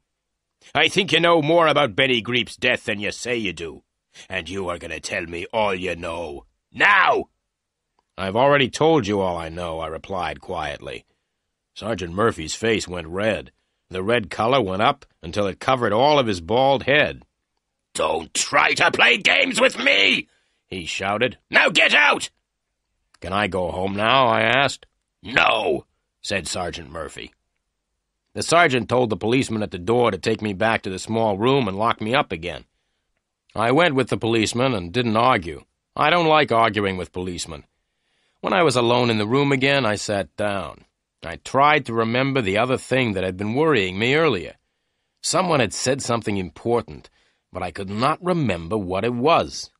I think you know more about Benny Greep's death than you say you do. And you are going to tell me all you know. Now!" "I've already told you all I know," I replied quietly. Sergeant Murphy's face went red. The red color went up until it covered all of his bald head. "Don't try to play games with me!" he shouted. "Now get out!" "Can I go home now?" I asked. "No," said Sergeant Murphy. The sergeant told the policeman at the door to take me back to the small room and lock me up again. I went with the policeman and didn't argue. I don't like arguing with policemen. When I was alone in the room again, I sat down. I tried to remember the other thing that had been worrying me earlier. Someone had said something important, but I could not remember what it was.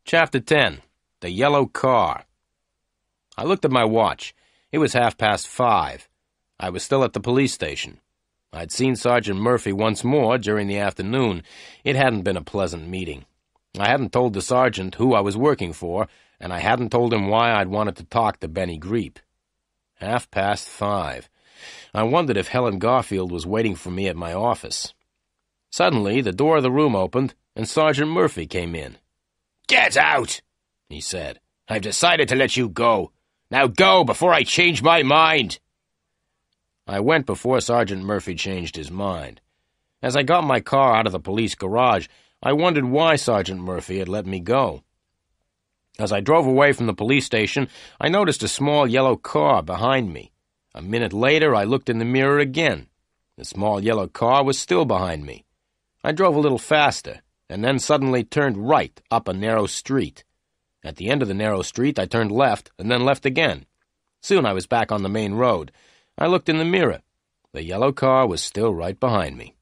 Chapter 10. The Yellow Car. I looked at my watch. It was 5:30. I was still at the police station. I'd seen Sergeant Murphy once more during the afternoon. It hadn't been a pleasant meeting. I hadn't told the sergeant who I was working for, and I hadn't told him why I'd wanted to talk to Benny Greep. 5:30. I wondered if Helen Garfield was waiting for me at my office. Suddenly, the door of the room opened, and Sergeant Murphy came in. "Get out," he said. "I've decided to let you go. Now go before I change my mind." I went before Sergeant Murphy changed his mind. As I got my car out of the police garage, I wondered why Sergeant Murphy had let me go. As I drove away from the police station, I noticed a small yellow car behind me. A minute later, I looked in the mirror again. The small yellow car was still behind me. I drove a little faster, and then suddenly turned right up a narrow street. At the end of the narrow street, I turned left, and then left again. Soon I was back on the main road. I looked in the mirror. The yellow car was still right behind me.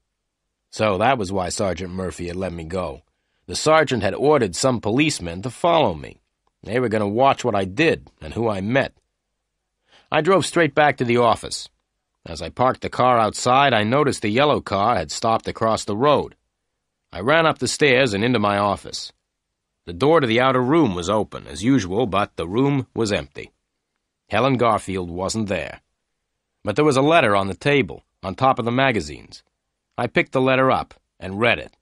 So that was why Sergeant Murphy had let me go. The sergeant had ordered some policemen to follow me. They were going to watch what I did and who I met. I drove straight back to the office. As I parked the car outside, I noticed the yellow car had stopped across the road. I ran up the stairs and into my office. The door to the outer room was open, as usual, but the room was empty. Helen Garfield wasn't there. But there was a letter on the table, on top of the magazines. I picked the letter up and read it.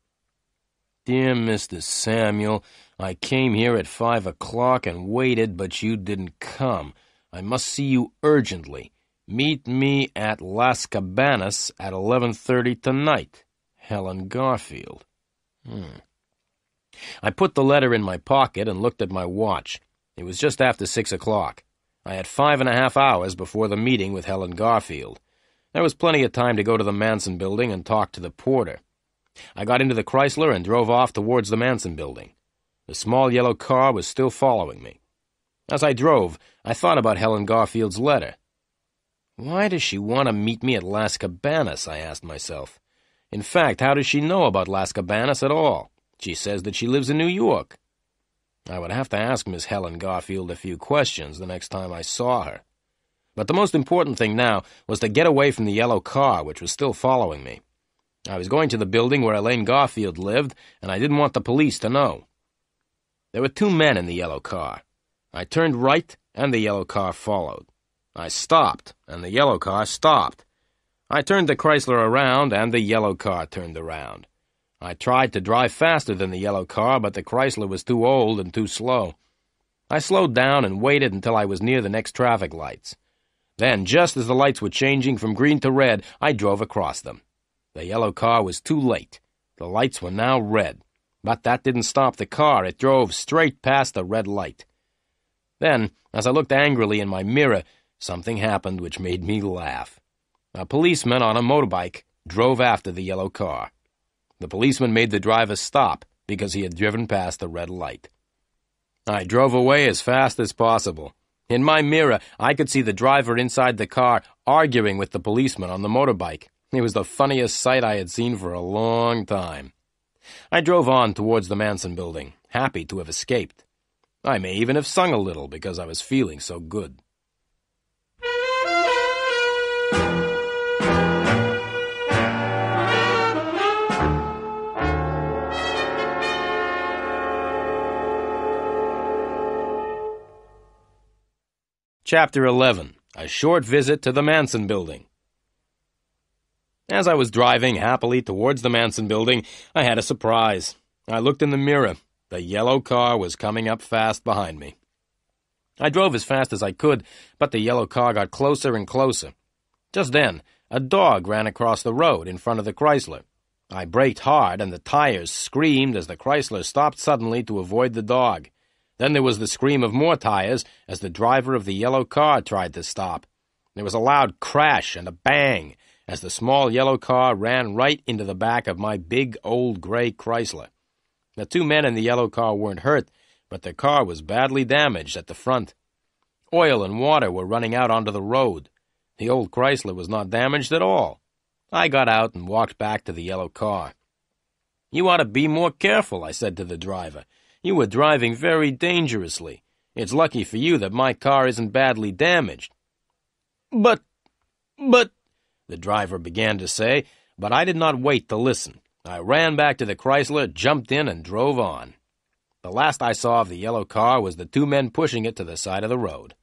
"Dear Mr. Samuel, I came here at 5 o'clock and waited, but you didn't come. I must see you urgently. Meet me at Las Cabanas at 11:30 tonight. Helen Garfield." I put the letter in my pocket and looked at my watch. It was just after 6 o'clock. I had 5.5 hours before the meeting with Helen Garfield. There was plenty of time to go to the Manson building and talk to the porter. I got into the Chrysler and drove off towards the Manson building. The small yellow car was still following me. As I drove, I thought about Helen Garfield's letter. Why does she want to meet me at Las Cabanas, I asked myself. In fact, how does she know about Las Cabanas at all? She says that she lives in New York. I would have to ask Miss Helen Garfield a few questions the next time I saw her. But the most important thing now was to get away from the yellow car, which was still following me. I was going to the building where Elaine Garfield lived, and I didn't want the police to know. There were 2 men in the yellow car. I turned right, and the yellow car followed. I stopped, and the yellow car stopped. I turned the Chrysler around, and the yellow car turned around. I tried to drive faster than the yellow car, but the Chrysler was too old and too slow. I slowed down and waited until I was near the next traffic lights. Then, just as the lights were changing from green to red, I drove across them. The yellow car was too late. The lights were now red. But that didn't stop the car. It drove straight past the red light. Then, as I looked angrily in my mirror, something happened which made me laugh. A policeman on a motorbike drove after the yellow car. The policeman made the driver stop because he had driven past the red light. I drove away as fast as possible. In my mirror, I could see the driver inside the car arguing with the policeman on the motorbike. It was the funniest sight I had seen for a long time. I drove on towards the Manson building, happy to have escaped. I may even have sung a little because I was feeling so good. Chapter 11. A Short Visit to the Manson Building. As I was driving happily towards the Manson building, I had a surprise. I looked in the mirror. The yellow car was coming up fast behind me. I drove as fast as I could, but the yellow car got closer and closer. Just then, a dog ran across the road in front of the Chrysler. I braked hard, and the tires screamed as the Chrysler stopped suddenly to avoid the dog. Then there was the scream of more tires as the driver of the yellow car tried to stop. There was a loud crash and a bang as the small yellow car ran right into the back of my big old gray Chrysler. The two men in the yellow car weren't hurt, but their car was badly damaged at the front. Oil and water were running out onto the road. The old Chrysler was not damaged at all. I got out and walked back to the yellow car. "You ought to be more careful," I said to the driver. "You were driving very dangerously. It's lucky for you that my car isn't badly damaged." But, the driver began to say, but I did not wait to listen. I ran back to the Chrysler, jumped in, and drove on. The last I saw of the yellow car was the two men pushing it to the side of the road.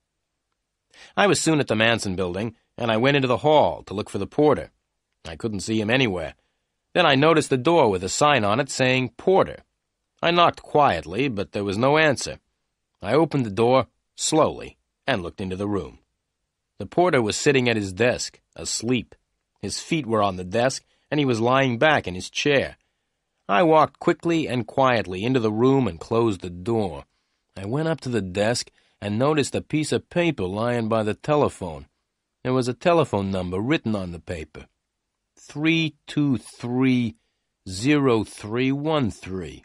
I was soon at the Manson building, and I went into the hall to look for the porter. I couldn't see him anywhere. Then I noticed the door with a sign on it saying porter. I knocked quietly, but there was no answer. I opened the door slowly and looked into the room. The porter was sitting at his desk, asleep. His feet were on the desk, and he was lying back in his chair. I walked quickly and quietly into the room and closed the door. I went up to the desk and noticed a piece of paper lying by the telephone. There was a telephone number written on the paper. 323-0313.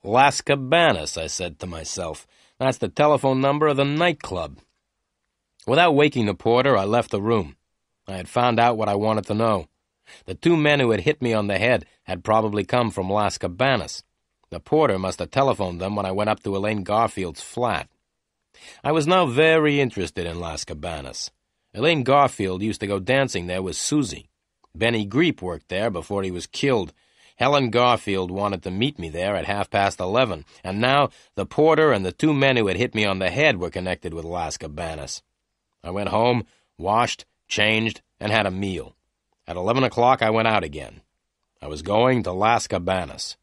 Las Cabanas, I said to myself. That's the telephone number of the nightclub. Without waking the porter, I left the room. I had found out what I wanted to know. The two men who had hit me on the head had probably come from Las Cabanas. The porter must have telephoned them when I went up to Elaine Garfield's flat. I was now very interested in Las Cabanas. Elaine Garfield used to go dancing there with Susie. Benny Greep worked there before he was killed. Helen Garfield wanted to meet me there at 11:30, and now the porter and the two men who had hit me on the head were connected with Las Cabanas. I went home, washed, changed, and had a meal. At 11 o'clock, I went out again. I was going to Las Cabanas.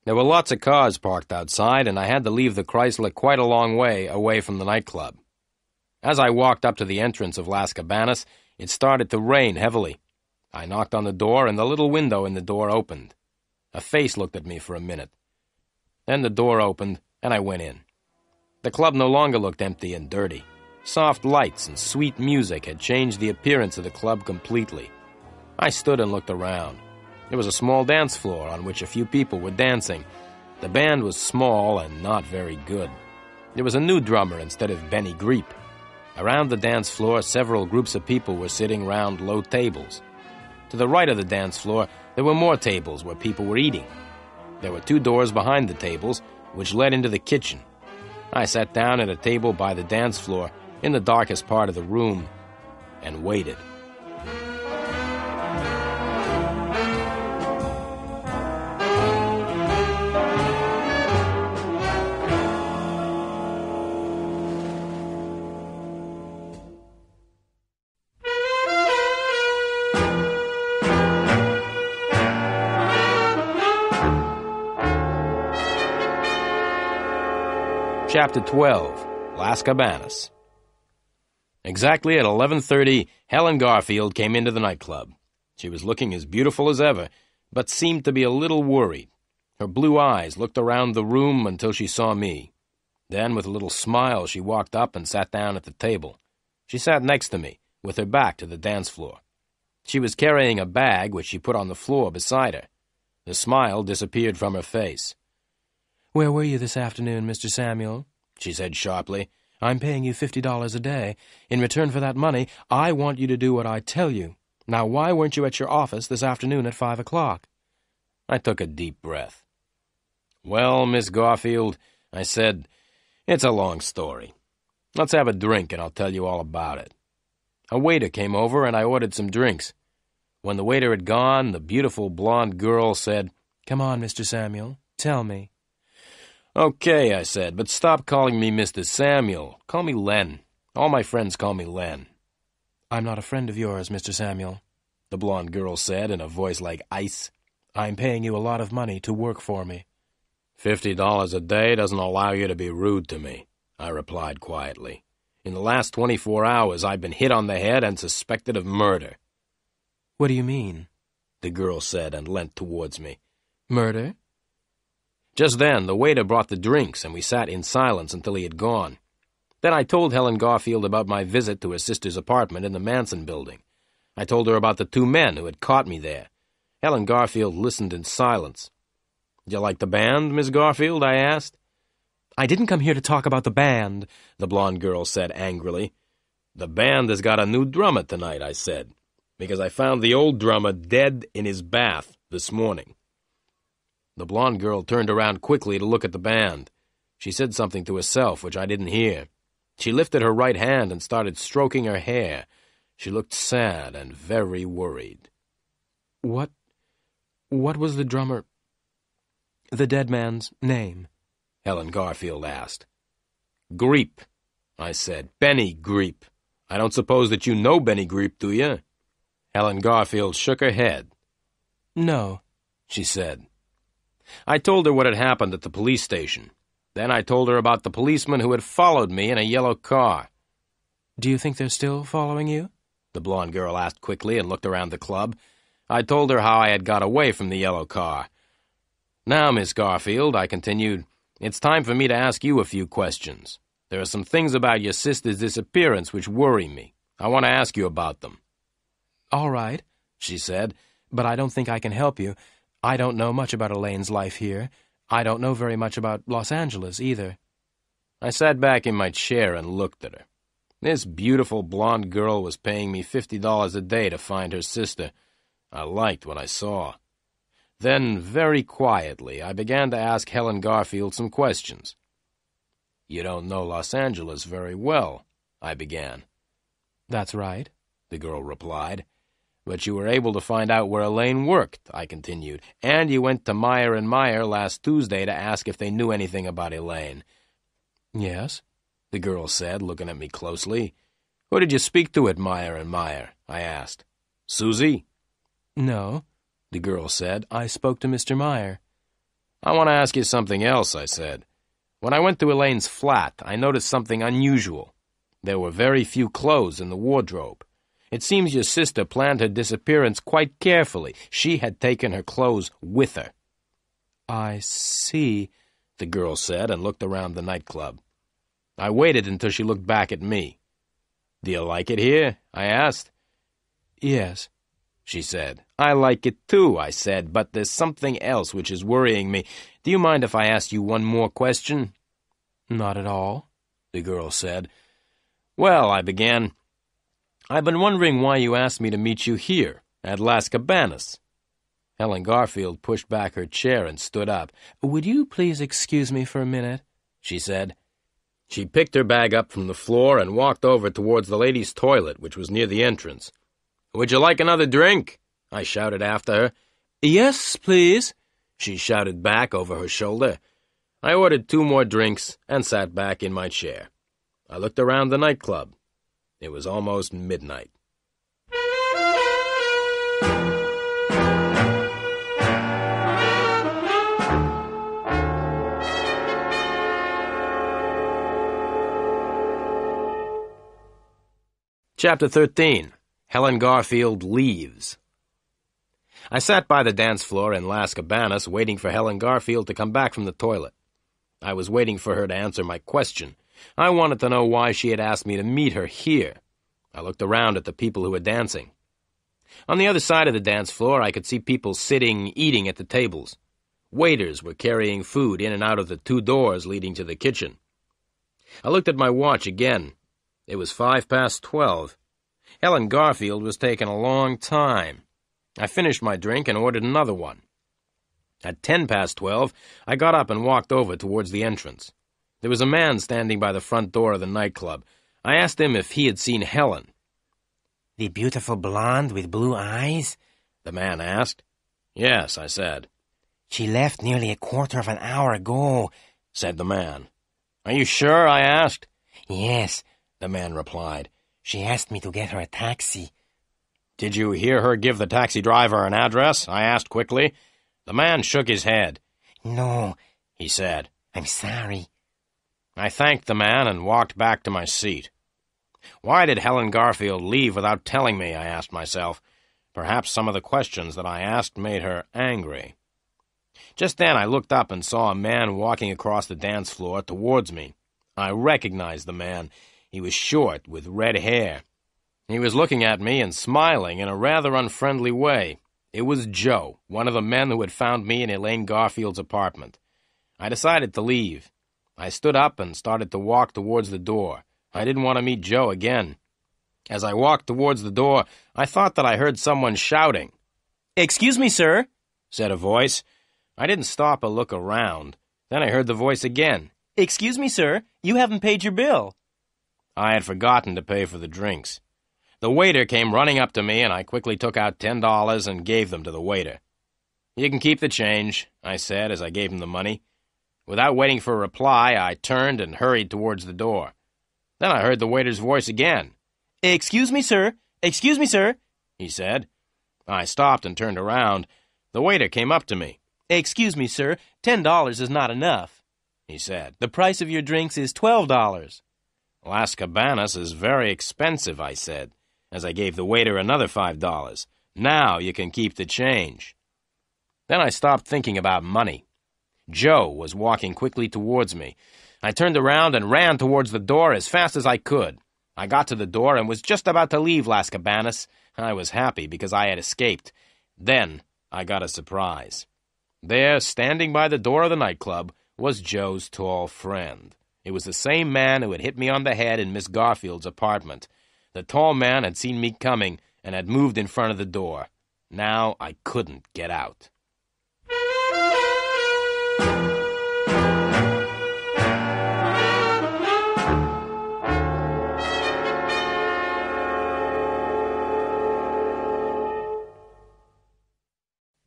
There were lots of cars parked outside, and I had to leave the Chrysler quite a long way away from the nightclub. As I walked up to the entrance of Las Cabanas, it started to rain heavily. I knocked on the door, and the little window in the door opened. A face looked at me for a minute. Then the door opened, and I went in. The club no longer looked empty and dirty. Soft lights and sweet music had changed the appearance of the club completely. I stood and looked around. There was a small dance floor on which a few people were dancing. The band was small and not very good. There was a new drummer instead of Benny Greep. Around the dance floor, several groups of people were sitting round low tables. To the right of the dance floor, there were more tables where people were eating. There were two doors behind the tables, which led into the kitchen. I sat down at a table by the dance floor, in the darkest part of the room, and waited. Chapter 12. Las Cabanas. Exactly at 11:30, Helen Garfield came into the nightclub. She was looking as beautiful as ever, but seemed to be a little worried. Her blue eyes looked around the room until she saw me. Then, with a little smile, she walked up and sat down at the table. She sat next to me, with her back to the dance floor. She was carrying a bag which she put on the floor beside her. The smile disappeared from her face. "Where were you this afternoon, Mr. Samuel?" she said sharply. "I'm paying you $50 a day. In return for that money, I want you to do what I tell you. Now, why weren't you at your office this afternoon at 5 o'clock? I took a deep breath. "Well, Miss Garfield," I said, "it's a long story. Let's have a drink and I'll tell you all about it." A waiter came over and I ordered some drinks. When the waiter had gone, the beautiful blonde girl said, "Come on, Mr. Samuel, tell me." "Okay," I said, "but stop calling me Mr. Samuel. Call me Len. All my friends call me Len." "I'm not a friend of yours, Mr. Samuel," the blonde girl said in a voice like ice. "I'm paying you a lot of money to work for me." $50 a day doesn't allow you to be rude to me," I replied quietly. "In the last 24 hours, I've been hit on the head and suspected of murder." "What do you mean?" the girl said and leant towards me. "Murder?" Just then, the waiter brought the drinks, and we sat in silence until he had gone. Then I told Helen Garfield about my visit to her sister's apartment in the Manson building. I told her about the two men who had caught me there. Helen Garfield listened in silence. "Do you like the band, Miss Garfield?" I asked. "I didn't come here to talk about the band," the blonde girl said angrily. "The band has got a new drummer tonight," I said, "because I found the old drummer dead in his bath this morning." The blonde girl turned around quickly to look at the band. She said something to herself, which I didn't hear. She lifted her right hand and started stroking her hair. She looked sad and very worried. What was the dead man's name?" Helen Garfield asked. "Greep," I said. "Benny Greep. I don't suppose that you know Benny Greep, do you?" Helen Garfield shook her head. "No," she said. I told her what had happened at the police station. Then I told her about the policeman who had followed me in a yellow car. "Do you think they're still following you?" the blonde girl asked quickly and looked around the club. I told her how I had got away from the yellow car. "Now, Miss Garfield," I continued, "it's time for me to ask you a few questions. There are some things about your sister's disappearance which worry me. I want to ask you about them." "All right," she said, "but I don't think I can help you. I don't know much about Elaine's life here. I don't know very much about Los Angeles, either." I sat back in my chair and looked at her. This beautiful blonde girl was paying me $50 a day to find her sister. I liked what I saw. Then, very quietly, I began to ask Helen Garfield some questions. "You don't know Los Angeles very well," I began. "That's right," the girl replied. "But you were able to find out where Elaine worked," I continued, "and you went to Meyer & Meyer last Tuesday to ask if they knew anything about Elaine." "Yes," the girl said, looking at me closely. "Who did you speak to at Meyer & Meyer?" I asked. "Susie?" "No," the girl said. "I spoke to Mr. Meyer." "I want to ask you something else," I said. "When I went to Elaine's flat, I noticed something unusual. There were very few clothes in the wardrobe. It seems your sister planned her disappearance quite carefully. She had taken her clothes with her." "I see," the girl said and looked around the nightclub. I waited until she looked back at me. "Do you like it here?" I asked. "Yes," she said. "I like it too," I said, "but there's something else which is worrying me. Do you mind if I ask you one more question?" "Not at all," the girl said. "Well," I began, "I've been wondering why you asked me to meet you here, at Las Cabanas." Helen Garfield pushed back her chair and stood up. "Would you please excuse me for a minute?" she said. She picked her bag up from the floor and walked over towards the ladies' toilet, which was near the entrance. "Would you like another drink?" I shouted after her. "Yes, please," she shouted back over her shoulder. I ordered 2 more drinks and sat back in my chair. I looked around the nightclub. It was almost midnight. Chapter 13. Helen Garfield Leaves. I sat by the dance floor in Las Cabanas waiting for Helen Garfield to come back from the toilet. I was waiting for her to answer my question. I wanted to know why she had asked me to meet her here. I looked around at the people who were dancing. On the other side of the dance floor, I could see people sitting, eating at the tables. Waiters were carrying food in and out of the 2 doors leading to the kitchen. I looked at my watch again. It was 12:05. Helen Garfield was taking a long time. I finished my drink and ordered another one. At 12:10, I got up and walked over towards the entrance. There was a man standing by the front door of the nightclub. I asked him if he had seen Helen. "The beautiful blonde with blue eyes?" the man asked. "Yes," I said. "She left nearly a quarter of an hour ago," said the man. "Are you sure?" I asked. "Yes," the man replied. "She asked me to get her a taxi." "Did you hear her give the taxi driver an address?" I asked quickly. The man shook his head. "No," he said. "I'm sorry." I thanked the man and walked back to my seat. Why did Helen Garfield leave without telling me, I asked myself. Perhaps some of the questions that I asked made her angry. Just then I looked up and saw a man walking across the dance floor towards me. I recognized the man. He was short, with red hair. He was looking at me and smiling in a rather unfriendly way. It was Joe, one of the men who had found me in Elaine Garfield's apartment. I decided to leave. I stood up and started to walk towards the door. I didn't want to meet Joe again. As I walked towards the door, I thought that I heard someone shouting. "Excuse me, sir," said a voice. I didn't stop or look around. Then I heard the voice again. "Excuse me, sir, you haven't paid your bill." I had forgotten to pay for the drinks. The waiter came running up to me, and I quickly took out $10 and gave them to the waiter. "You can keep the change," I said as I gave him the money. Without waiting for a reply, I turned and hurried towards the door. Then I heard the waiter's voice again. "Excuse me, sir. Excuse me, sir," he said. I stopped and turned around. The waiter came up to me. "Excuse me, sir, $10 is not enough," he said. "The price of your drinks is $12. "Las Cabanas is very expensive," I said, as I gave the waiter another $5. "Now you can keep the change." Then I stopped thinking about money. Joe was walking quickly towards me. I turned around and ran towards the door as fast as I could. I got to the door and was just about to leave Las Cabanas. I was happy because I had escaped. Then I got a surprise. There, standing by the door of the nightclub, was Joe's tall friend. It was the same man who had hit me on the head in Miss Garfield's apartment. The tall man had seen me coming and had moved in front of the door. Now I couldn't get out.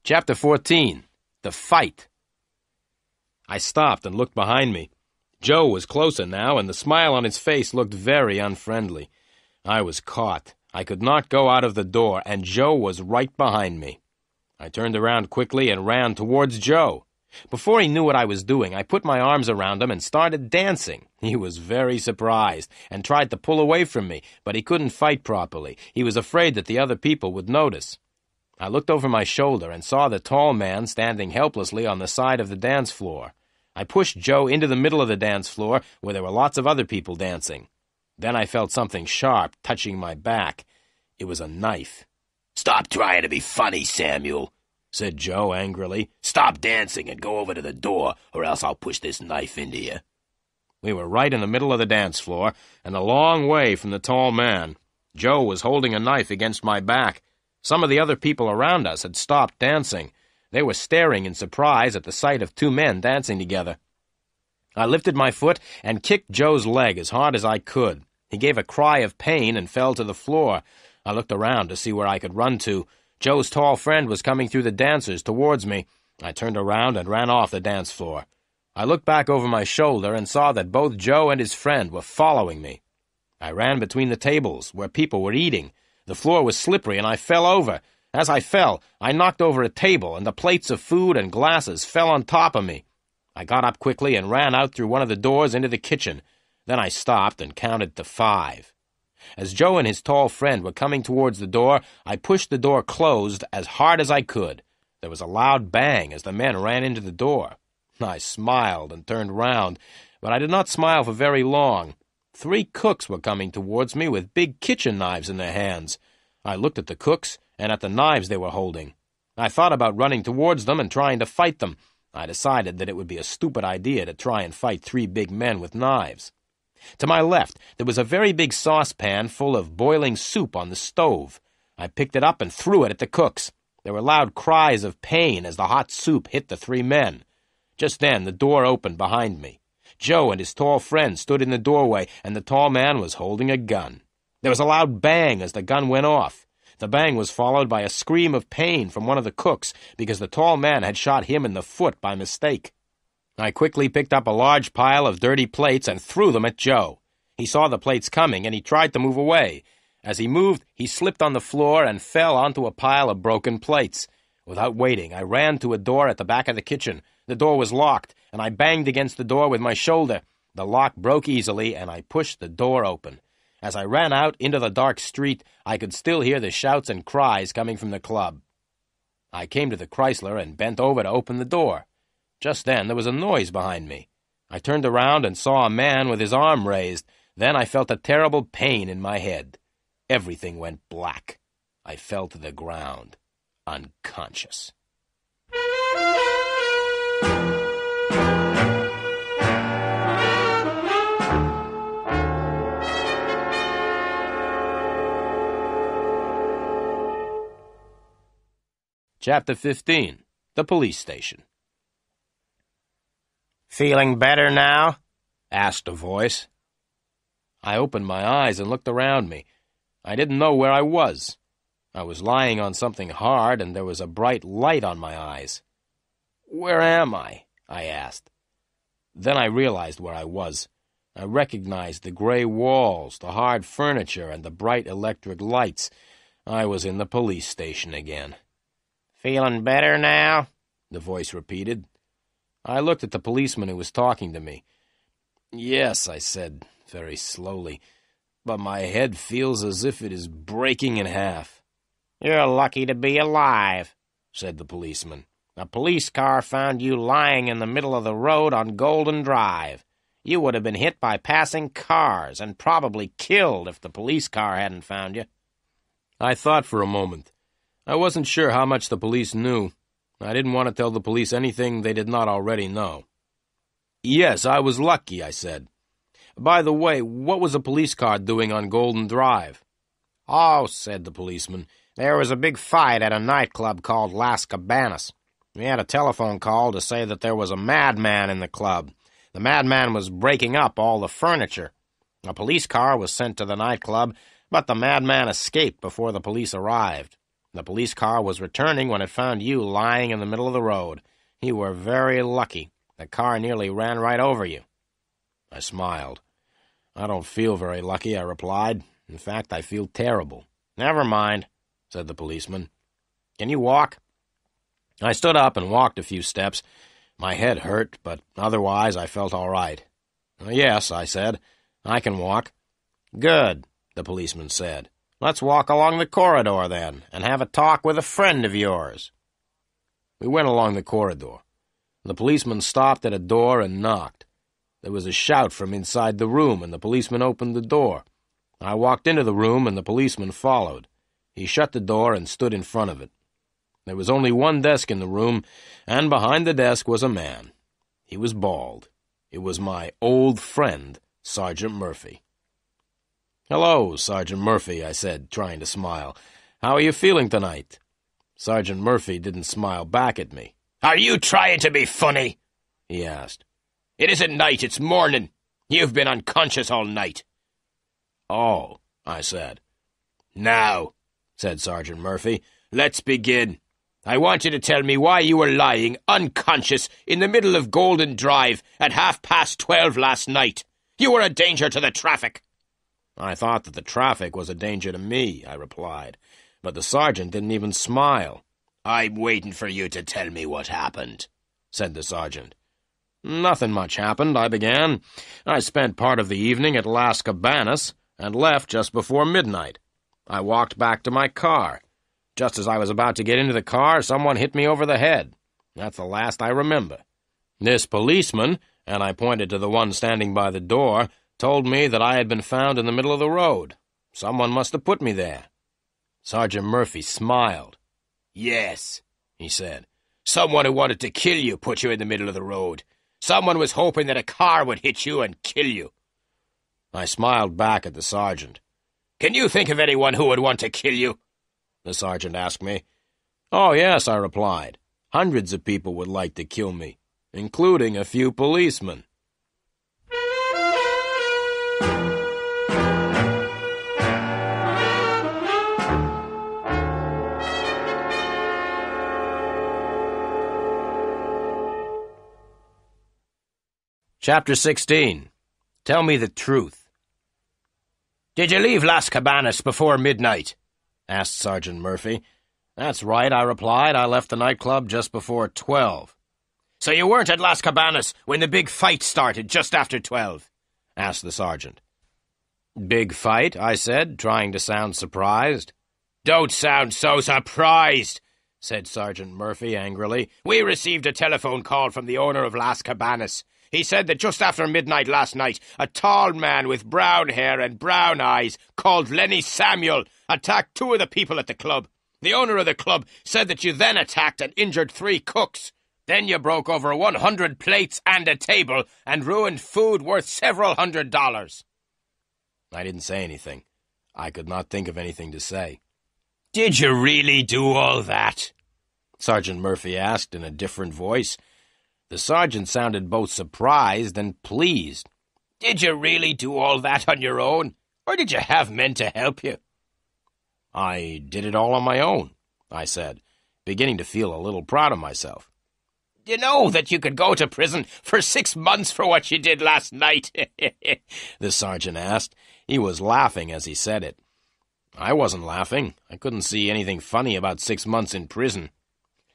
Chapter 14. The Fight. I stopped and looked behind me. Joe was closer now, and the smile on his face looked very unfriendly. I was caught. I could not go out of the door, and Joe was right behind me. I turned around quickly and ran towards Joe. Before he knew what I was doing, I put my arms around him and started dancing. He was very surprised and tried to pull away from me, but he couldn't fight properly. He was afraid that the other people would notice. I looked over my shoulder and saw the tall man standing helplessly on the side of the dance floor. I pushed Joe into the middle of the dance floor, where there were lots of other people dancing. Then I felt something sharp touching my back. It was a knife. "Stop trying to be funny, Samuel," said Joe angrily. "Stop dancing and go over to the door, or else I'll push this knife into you." We were right in the middle of the dance floor, and a long way from the tall man. Joe was holding a knife against my back. Some of the other people around us had stopped dancing. They were staring in surprise at the sight of 2 men dancing together. I lifted my foot and kicked Joe's leg as hard as I could. He gave a cry of pain and fell to the floor. I looked around to see where I could run to. Joe's tall friend was coming through the dancers towards me. I turned around and ran off the dance floor. I looked back over my shoulder and saw that both Joe and his friend were following me. I ran between the tables where people were eating. The floor was slippery, and I fell over. As I fell, I knocked over a table, and the plates of food and glasses fell on top of me. I got up quickly and ran out through one of the doors into the kitchen. Then I stopped and counted to 5. As Joe and his tall friend were coming towards the door, I pushed the door closed as hard as I could. There was a loud bang as the men ran into the door. I smiled and turned round, but I did not smile for very long. 3 cooks were coming towards me with big kitchen knives in their hands. I looked at the cooks and at the knives they were holding. I thought about running towards them and trying to fight them. I decided that it would be a stupid idea to try and fight 3 big men with knives. To my left, there was a very big saucepan full of boiling soup on the stove. I picked it up and threw it at the cooks. There were loud cries of pain as the hot soup hit the 3 men. Just then, the door opened behind me. Joe and his tall friend stood in the doorway, and the tall man was holding a gun. There was a loud bang as the gun went off. The bang was followed by a scream of pain from one of the cooks because the tall man had shot him in the foot by mistake. I quickly picked up a large pile of dirty plates and threw them at Joe. He saw the plates coming, and he tried to move away. As he moved, he slipped on the floor and fell onto a pile of broken plates. Without waiting, I ran to a door at the back of the kitchen. The door was locked, and I banged against the door with my shoulder. The lock broke easily, and I pushed the door open. As I ran out into the dark street, I could still hear the shouts and cries coming from the club. I came to the Chrysler and bent over to open the door. Just then, there was a noise behind me. I turned around and saw a man with his arm raised. Then I felt a terrible pain in my head. Everything went black. I fell to the ground, unconscious. Chapter 15. The Police Station. "Feeling better now?" asked a voice. I opened my eyes and looked around me. I didn't know where I was. I was lying on something hard, and there was a bright light on my eyes. "Where am I?" I asked. Then I realized where I was. I recognized the gray walls, the hard furniture, and the bright electric lights. I was in the police station again. "Feeling better now?" the voice repeated. I looked at the policeman who was talking to me. "Yes," I said, very slowly, "but my head feels as if it is breaking in half." "You're lucky to be alive," said the policeman. "A police car found you lying in the middle of the road on Golden Drive. You would have been hit by passing cars and probably killed if the police car hadn't found you." I thought for a moment. I wasn't sure how much the police knew. I didn't want to tell the police anything they did not already know. "Yes, I was lucky," I said. "By the way, what was a police car doing on Golden Drive?" "Oh," said the policeman, "there was a big fight at a nightclub called Las Cabanas. We had a telephone call to say that there was a madman in the club. The madman was breaking up all the furniture. A police car was sent to the nightclub, but the madman escaped before the police arrived. The police car was returning when it found you lying in the middle of the road. You were very lucky. The car nearly ran right over you." I smiled. "I don't feel very lucky," I replied. "In fact, I feel terrible." "Never mind," said the policeman. "Can you walk?" I stood up and walked a few steps. My head hurt, but otherwise I felt all right. "Yes," I said, "I can walk." "Good," the policeman said. "Let's walk along the corridor, then, and have a talk with a friend of yours." We went along the corridor. The policeman stopped at a door and knocked. There was a shout from inside the room, and the policeman opened the door. I walked into the room, and the policeman followed. He shut the door and stood in front of it. There was only one desk in the room, and behind the desk was a man. He was bald. It was my old friend, Sergeant Murphy. "Hello, Sergeant Murphy," I said, trying to smile. "How are you feeling tonight?" Sergeant Murphy didn't smile back at me. "Are you trying to be funny?" he asked. "It isn't night, it's morning. You've been unconscious all night." "Oh," I said. "Now," said Sergeant Murphy, "let's begin. I want you to tell me why you were lying unconscious in the middle of Golden Drive at 12:30 last night. You were a danger to the traffic." "I thought that the traffic was a danger to me," I replied, but the sergeant didn't even smile. "I'm waiting for you to tell me what happened," said the sergeant. "Nothing much happened," I began. "I spent part of the evening at Las Cabanas. and left just before midnight. I walked back to my car. Just as I was about to get into the car, someone hit me over the head. That's the last I remember. This policeman, and I pointed to the one standing by the door, told me that I had been found in the middle of the road. Someone must have put me there. Sergeant Murphy smiled. Yes, he said. Someone who wanted to kill you put you in the middle of the road. Someone was hoping that a car would hit you and kill you. I smiled back at the sergeant. Can you think of anyone who would want to kill you? The sergeant asked me. Oh, yes, I replied. Hundreds of people would like to kill me, including a few policemen. Chapter 16. Tell me the truth. Did you leave Las Cabanas before midnight? Asked Sergeant Murphy. That's right, I replied. I left the nightclub just before 12. So you weren't at Las Cabanas when the big fight started just after 12? Asked the sergeant. Big fight, I said, trying to sound surprised. Don't sound so surprised, said Sergeant Murphy angrily. We received a telephone call from the owner of Las Cabanas. He said that just after midnight last night, a tall man with brown hair and brown eyes, called Lenny Samuel, attacked 2 of the people at the club. The owner of the club said that you then attacked and injured 3 cooks. Then you broke over 100 plates and a table and ruined food worth several $100s. I didn't say anything. I could not think of anything to say. Did you really do all that? Sergeant Murphy asked in a different voice. The sergeant sounded both surprised and pleased. Did you really do all that on your own, or did you have men to help you? I did it all on my own, I said, beginning to feel a little proud of myself. You know that you could go to prison for 6 months for what you did last night? The sergeant asked. He was laughing as he said it. I wasn't laughing. I couldn't see anything funny about 6 months in prison.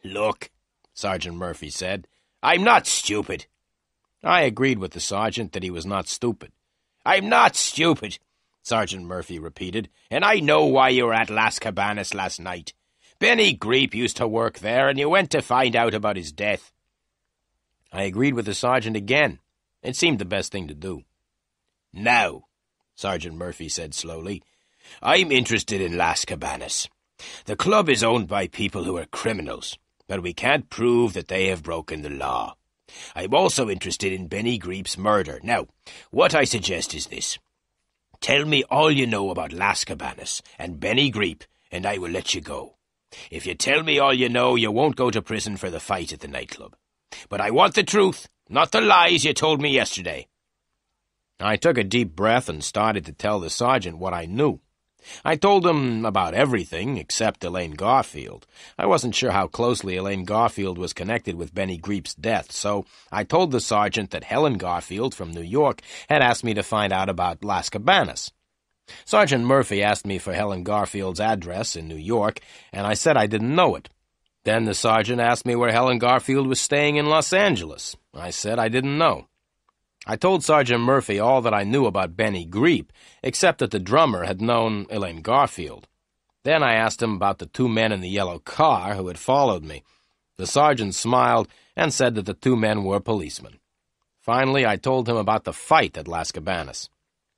Look, Sergeant Murphy said, I'm not stupid. I agreed with the sergeant that he was not stupid. I'm not stupid, Sergeant Murphy repeated, and I know why you were at Las Cabanas last night. Benny Greep used to work there, and you went to find out about his death. I agreed with the sergeant again. It seemed the best thing to do. Now, Sergeant Murphy said slowly, I'm interested in Las Cabanas. The club is owned by people who are criminals, but we can't prove that they have broken the law. I'm also interested in Benny Greep's murder. Now, what I suggest is this. Tell me all you know about Las Cabanas and Benny Greep, and I will let you go. If you tell me all you know, you won't go to prison for the fight at the nightclub. But I want the truth, not the lies you told me yesterday. I took a deep breath and started to tell the sergeant what I knew. I told him about everything except Elaine Garfield. I wasn't sure how closely Elaine Garfield was connected with Benny Greep's death, so I told the sergeant that Helen Garfield from New York had asked me to find out about Las Cabanas. Sergeant Murphy asked me for Helen Garfield's address in New York, and I said I didn't know it. Then the sergeant asked me where Helen Garfield was staying in Los Angeles. I said I didn't know. I told Sergeant Murphy all that I knew about Benny Greep, except that the drummer had known Elaine Garfield. Then I asked him about the 2 men in the yellow car who had followed me. The sergeant smiled and said that the 2 men were policemen. Finally, I told him about the fight at Las Cabanas.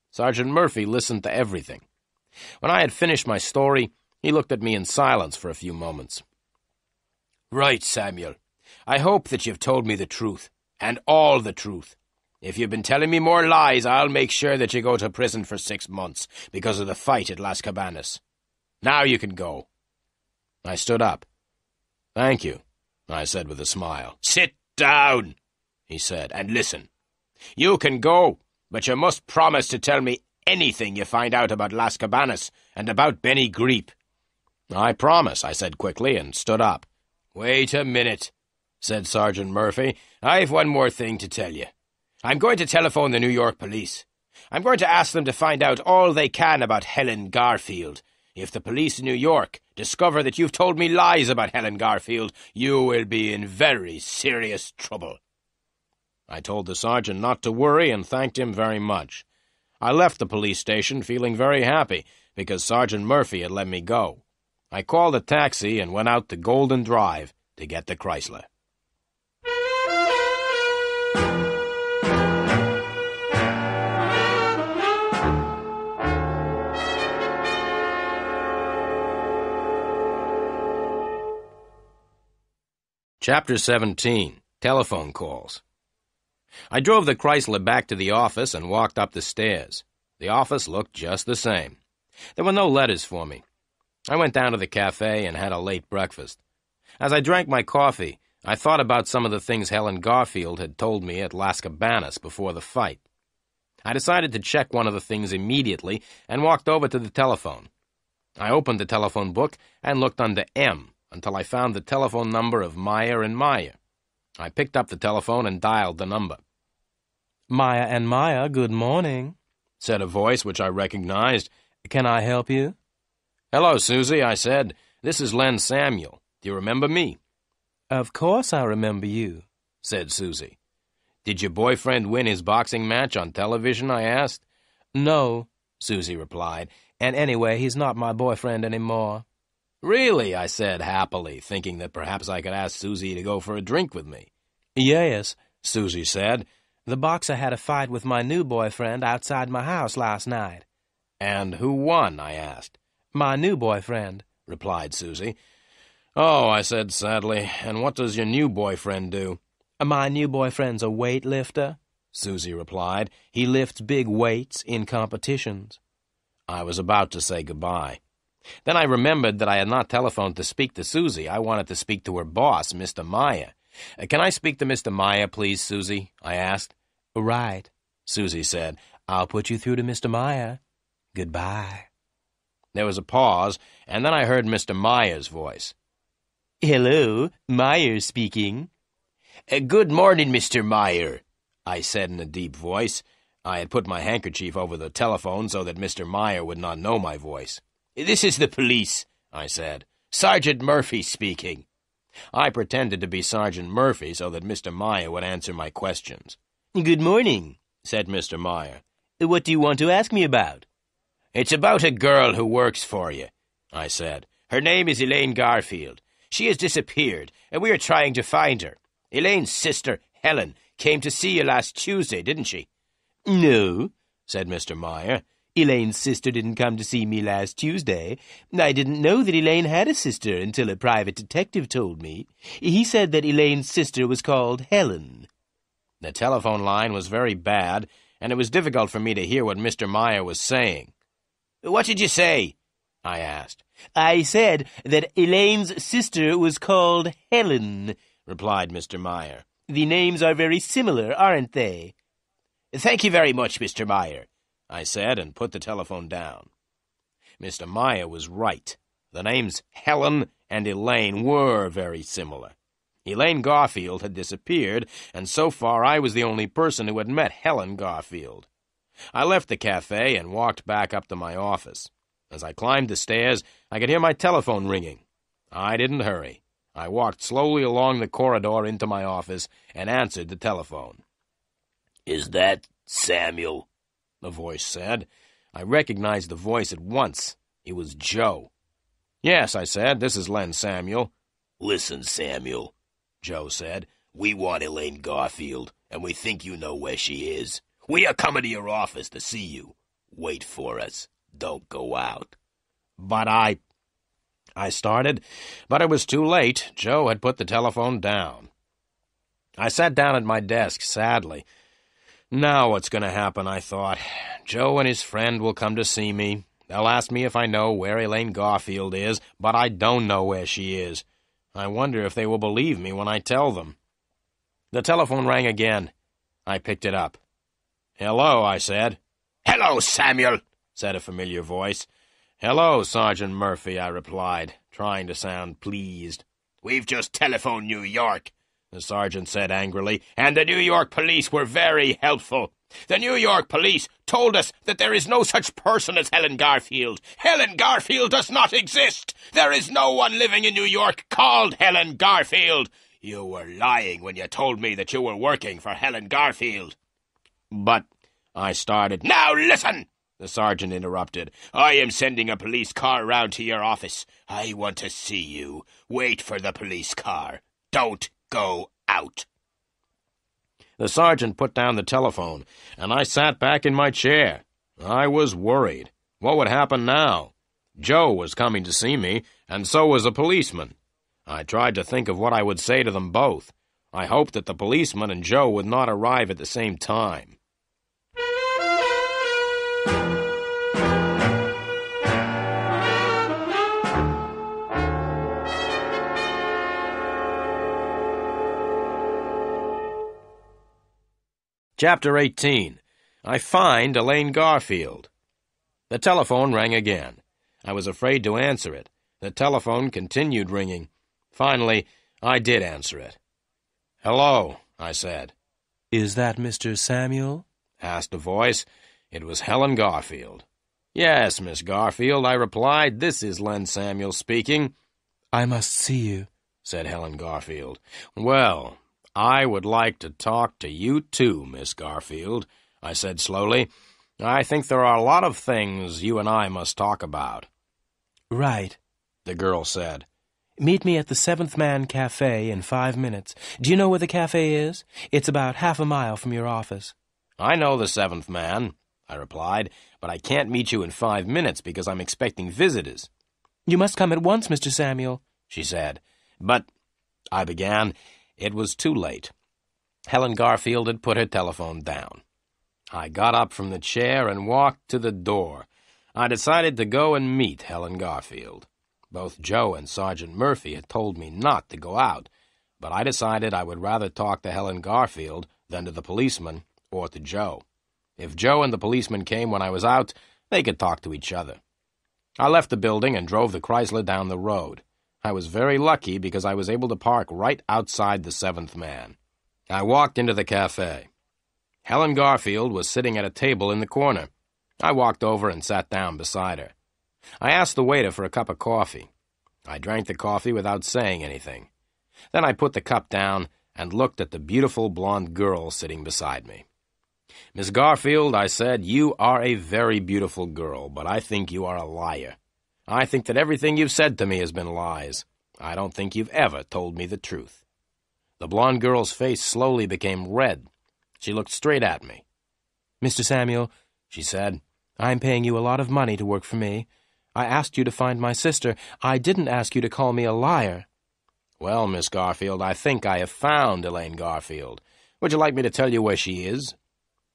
Sergeant Murphy listened to everything. When I had finished my story, he looked at me in silence for a few moments. Right, Samuel. I hope that you've told me the truth, and all the truth. If you've been telling me more lies, I'll make sure that you go to prison for 6 months because of the fight at Las Cabanas. Now you can go. I stood up. Thank you, I said with a smile. Sit down, he said, and listen. You can go, but you must promise to tell me anything you find out about Las Cabanas and about Benny Greep. I promise, I said quickly, and stood up. Wait a minute, said Sergeant Murphy. I've one more thing to tell you. I'm going to telephone the New York police. I'm going to ask them to find out all they can about Helen Garfield. If the police in New York discover that you've told me lies about Helen Garfield, you will be in very serious trouble. I told the sergeant not to worry and thanked him very much. I left the police station feeling very happy because Sergeant Murphy had let me go. I called a taxi and went out to Golden Drive to get the Chrysler. Chapter 17. Telephone Calls. I drove the Chrysler back to the office and walked up the stairs. The office looked just the same. There were no letters for me. I went down to the cafe and had a late breakfast. As I drank my coffee, I thought about some of the things Helen Garfield had told me at Las Cabanas before the fight. I decided to check one of the things immediately and walked over to the telephone. I opened the telephone book and looked under M until I found the telephone number of Meyer and Meyer. I picked up the telephone and dialed the number. Meyer and Meyer, good morning, said a voice which I recognized. Can I help you? Hello, Susie, I said. This is Len Samuel. Do you remember me? Of course I remember you, said Susie. Did your boyfriend win his boxing match on television, I asked. No, Susie replied, and anyway, he's not my boyfriend anymore. Really, I said happily, thinking that perhaps I could ask Susie to go for a drink with me. Yes, Susie said. The boxer had a fight with my new boyfriend outside my house last night. And who won, I asked. My new boyfriend, replied Susie. Oh, I said sadly, and what does your new boyfriend do? My new boyfriend's a weightlifter, Susie replied. He lifts big weights in competitions. I was about to say goodbye. Then I remembered that I had not telephoned to speak to Susie. I wanted to speak to her boss, Mr. Meyer. Can I speak to Mr. Meyer, please, Susie? I asked. Right, Susie said. I'll put you through to Mr. Meyer. Goodbye. There was a pause, and then I heard Mr. Meyer's voice. Hello, Meyer speaking. Good morning, Mr. Meyer, I said in a deep voice. I had put my handkerchief over the telephone so that Mr. Meyer would not know my voice. This is the police, I said. Sergeant Murphy speaking. I pretended to be Sergeant Murphy so that Mr. Meyer would answer my questions. Good morning, said Mr. Meyer. What do you want to ask me about? It's about a girl who works for you, I said. Her name is Elaine Garfield. She has disappeared, and we are trying to find her. Elaine's sister, Helen, came to see you last Tuesday, didn't she? No, said Mr. Meyer. Elaine's sister didn't come to see me last Tuesday. I didn't know that Elaine had a sister until a private detective told me. He said that Elaine's sister was called Helen. The telephone line was very bad, and it was difficult for me to hear what Mr. Meyer was saying. What did you say? I asked. I said that Elaine's sister was called Helen, replied Mr. Meyer. The names are very similar, aren't they? Thank you very much, Mr. Meyer, I said, and put the telephone down. Mr. Meyer was right. The names Helen and Elaine were very similar. Elaine Garfield had disappeared, and so far I was the only person who had met Helen Garfield. I left the cafe and walked back up to my office. As I climbed the stairs, I could hear my telephone ringing. I didn't hurry. I walked slowly along the corridor into my office and answered the telephone. "Is that Samuel?" the voice said. I recognized the voice at once. It was Joe. "Yes," I said, "this is Len Samuel." "Listen, Samuel," Joe said. "We want Elaine Garfield, and we think you know where she is. We are coming to your office to see you. Wait for us. Don't go out." "But I started, but it was too late. Joe had put the telephone down. I sat down at my desk, sadly. Now what's going to happen, I thought. Joe and his friend will come to see me. They'll ask me if I know where Elaine Garfield is, but I don't know where she is. I wonder if they will believe me when I tell them. The telephone rang again. I picked it up. "Hello," I said. "Hello, Samuel," said a familiar voice. "Hello, Sergeant Murphy," I replied, trying to sound pleased. "We've just telephoned New York," the sergeant said angrily, "and the New York police were very helpful. The New York police told us that there is no such person as Helen Garfield. Helen Garfield does not exist. There is no one living in New York called Helen Garfield. You were lying when you told me that you were working for Helen Garfield." "But I started. "Now listen!" the sergeant interrupted. "I am sending a police car round to your office. I want to see you. Wait for the police car. Don't go out." The sergeant put down the telephone, and I sat back in my chair. I was worried. What would happen now? Joe was coming to see me, and so was a policeman. I tried to think of what I would say to them both. I hoped that the policeman and Joe would not arrive at the same time. Chapter 18. I find Elaine Garfield. The telephone rang again. I was afraid to answer it. The telephone continued ringing. Finally, I did answer it. "Hello," I said. "Is that Mr. Samuel?" asked a voice. It was Helen Garfield. "Yes, Miss Garfield," I replied. "This is Len Samuel speaking." "I must see you," said Helen Garfield. "Well, I would like to talk to you too, Miss Garfield," I said slowly. "I think there are a lot of things you and I must talk about." "Right," the girl said. "Meet me at the Seventh Man Cafe in 5 minutes. Do you know where the cafe is? It's about half a mile from your office." "I know the Seventh Man," I replied, "but I can't meet you in 5 minutes because I'm expecting visitors." "You must come at once, Mr. Samuel," she said. "But," I began. It was too late. Helen Garfield had put her telephone down. I got up from the chair and walked to the door. I decided to go and meet Helen Garfield. Both Joe and Sergeant Murphy had told me not to go out, but I decided I would rather talk to Helen Garfield than to the policeman or to Joe. If Joe and the policeman came when I was out, they could talk to each other. I left the building and drove the Chrysler down the road. I was very lucky because I was able to park right outside the Seventh Man. I walked into the cafe. Helen Garfield was sitting at a table in the corner. I walked over and sat down beside her. I asked the waiter for a cup of coffee. I drank the coffee without saying anything. Then I put the cup down and looked at the beautiful blonde girl sitting beside me. "Miss Garfield," I said, "you are a very beautiful girl, but I think you are a liar. I think that everything you've said to me has been lies. I don't think you've ever told me the truth." The blonde girl's face slowly became red. She looked straight at me. "Mr. Samuel," she said, "I'm paying you a lot of money to work for me. I asked you to find my sister. I didn't ask you to call me a liar." "Well, Miss Garfield, I think I have found Elaine Garfield. Would you like me to tell you where she is?"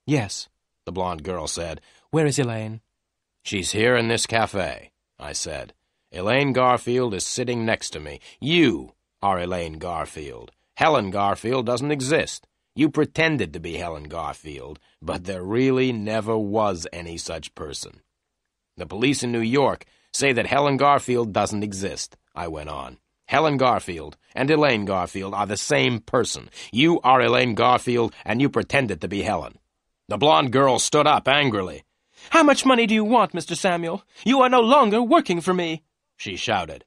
"Yes," the blonde girl said. "Where is Elaine?" "She's here in this cafe," I said. "Elaine Garfield is sitting next to me. You are Elaine Garfield. Helen Garfield doesn't exist. You pretended to be Helen Garfield, but there really never was any such person. The police in New York say that Helen Garfield doesn't exist," I went on. "Helen Garfield and Elaine Garfield are the same person. You are Elaine Garfield, and you pretended to be Helen." The blonde girl stood up angrily. "How much money do you want, Mr. Samuel? You are no longer working for me," she shouted.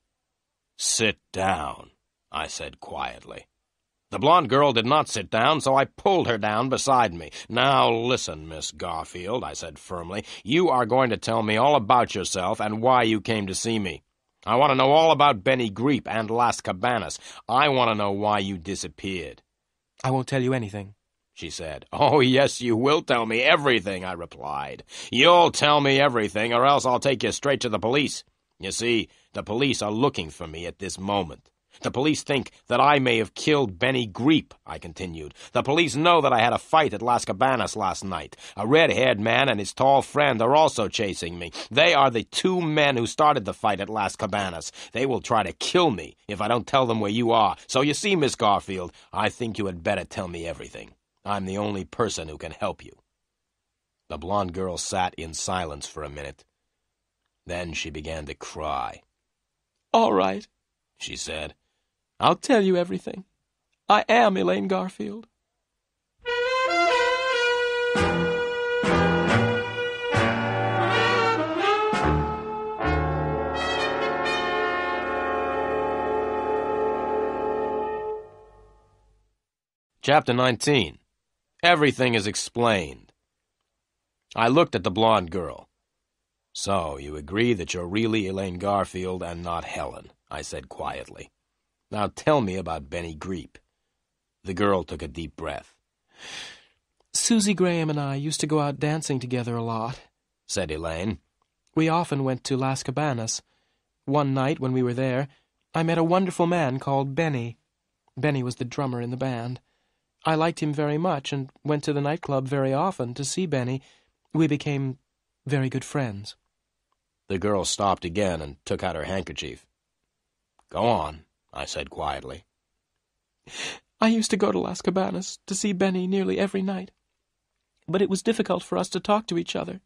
"Sit down," I said quietly. The blonde girl did not sit down, so I pulled her down beside me. "Now listen, Miss Garfield," I said firmly. "You are going to tell me all about yourself and why you came to see me. I want to know all about Benny Greep and Las Cabanas. I want to know why you disappeared." "I won't tell you anything," she said. "Oh, yes, you will tell me everything," I replied. "You'll tell me everything, or else I'll take you straight to the police. You see, the police are looking for me at this moment. The police think that I may have killed Benny Greep," I continued. "The police know that I had a fight at Las Cabanas last night. A red-haired man and his tall friend are also chasing me. They are the 2 men who started the fight at Las Cabanas. They will try to kill me if I don't tell them where you are. So you see, Miss Garfield, I think you had better tell me everything. I'm the only person who can help you." The blonde girl sat in silence for a minute. Then she began to cry. "All right," she said. "I'll tell you everything. I am Elaine Garfield." Chapter 19. Everything is explained. I looked at the blonde girl. "So, you agree that you're really Elaine Garfield and not Helen," I said quietly. "Now tell me about Benny Greep." The girl took a deep breath. Susie Graham and I used to go out dancing together a lot, said Elaine. We often went to Las Cabanas. One night when we were there, I met a wonderful man called Benny. Benny was the drummer in the band. I liked him very much and went to the nightclub very often to see Benny. We became very good friends. The girl stopped again and took out her handkerchief. "Go on," I said quietly. I used to go to Las Cabanas to see Benny nearly every night. But it was difficult for us to talk to each other,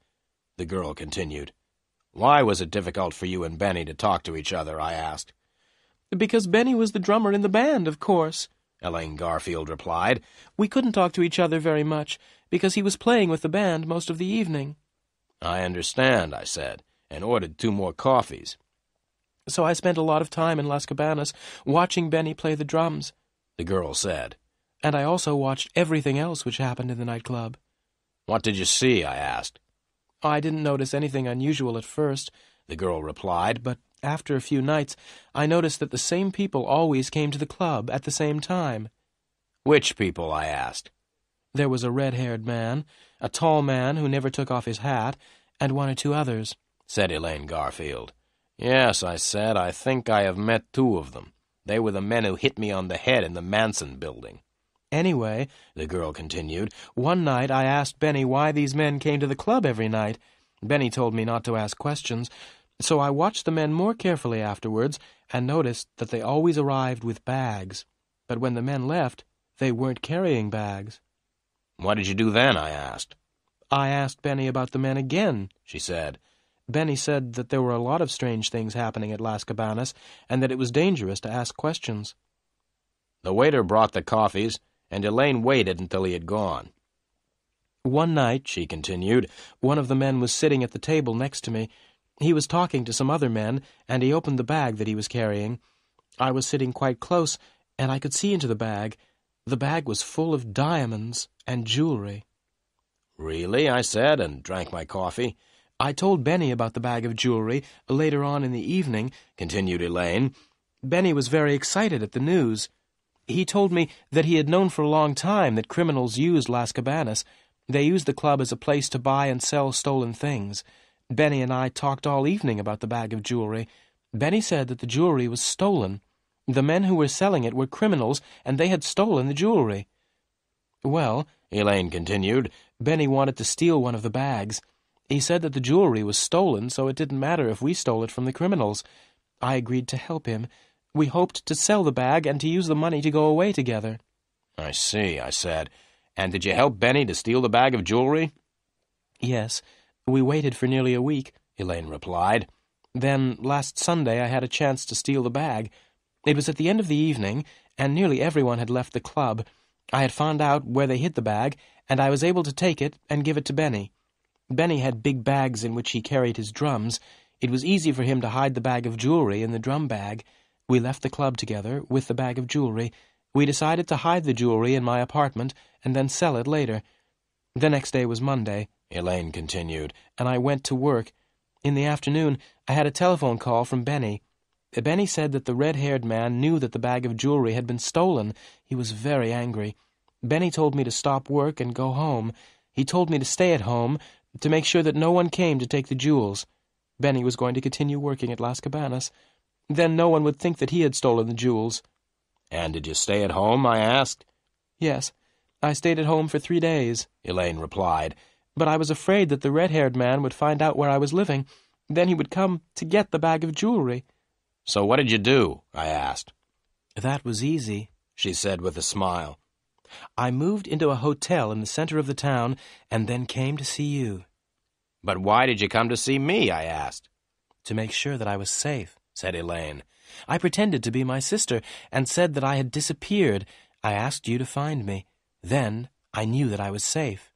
the girl continued. "Why was it difficult for you and Benny to talk to each other?" I asked. "Because Benny was the drummer in the band, of course," Elaine Garfield replied. "We couldn't talk to each other very much, because he was playing with the band most of the evening." "I understand," I said, and ordered 2 more coffees. "So I spent a lot of time in Las Cabanas watching Benny play the drums," the girl said. "And I also watched everything else which happened in the nightclub." "What did you see?" I asked. "I didn't notice anything unusual at first," the girl replied, "but after a few nights I noticed that the same people always came to the club at the same time." "Which people?" I asked. "There was a red-haired man, a tall man who never took off his hat, and 1 or 2 others," said Elaine Garfield. "Yes," I said, "I think I have met 2 of them. They were the men who hit me on the head in the Manson building." "Anyway," the girl continued, "one night I asked Benny why these men came to the club every night. Benny told me not to ask questions, so I watched the men more carefully afterwards and noticed that they always arrived with bags. But when the men left, they weren't carrying bags." "What did you do then?" I asked. "I asked Benny about the men again," she said. "Benny said that there were a lot of strange things happening at Las Cabanas and that it was dangerous to ask questions." The waiter brought the coffees, and Elaine waited until he had gone. "One night," she continued, "one of the men was sitting at the table next to me. He was talking to some other men, and he opened the bag that he was carrying. I was sitting quite close, and I could see into the bag. The bag was full of diamonds and jewelry." "Really?" I said, and drank my coffee. "I told Benny about the bag of jewelry later on in the evening," continued Elaine. "Benny was very excited at the news. He told me that he had known for a long time that criminals used Las Cabanas. They used the club as a place to buy and sell stolen things. Benny and I talked all evening about the bag of jewelry. Benny said that the jewelry was stolen. The men who were selling it were criminals, and they had stolen the jewelry. Well," Elaine continued, "Benny wanted to steal one of the bags. He said that the jewelry was stolen, so it didn't matter if we stole it from the criminals. I agreed to help him. We hoped to sell the bag and to use the money to go away together." "I see," I said. "And did you help Benny to steal the bag of jewelry?" "Yes. We waited for nearly a week," Elaine replied. "Then, last Sunday, I had a chance to steal the bag. It was at the end of the evening, and nearly everyone had left the club. I had found out where they hid the bag, and I was able to take it and give it to Benny. Benny had big bags in which he carried his drums. It was easy for him to hide the bag of jewelry in the drum bag. We left the club together with the bag of jewelry. We decided to hide the jewelry in my apartment and then sell it later. The next day was Monday," Elaine continued, "and I went to work. In the afternoon, I had a telephone call from Benny. Benny said that the red-haired man knew that the bag of jewelry had been stolen. He was very angry. Benny told me to stop work and go home. He told me to stay at home to make sure that no one came to take the jewels. Benny was going to continue working at Las Cabanas. Then no one would think that he had stolen the jewels." "And did you stay at home?" I asked. "Yes. I stayed at home for 3 days," Elaine replied. "But I was afraid that the red-haired man would find out where I was living. Then he would come to get the bag of jewelry." "So what did you do?" I asked. "That was easy," she said with a smile. "I moved into a hotel in the center of the town and then came to see you." "But why did you come to see me?" I asked. "To make sure that I was safe," said Elaine. "I pretended to be my sister and said that I had disappeared. I asked you to find me. Then I knew that I was safe."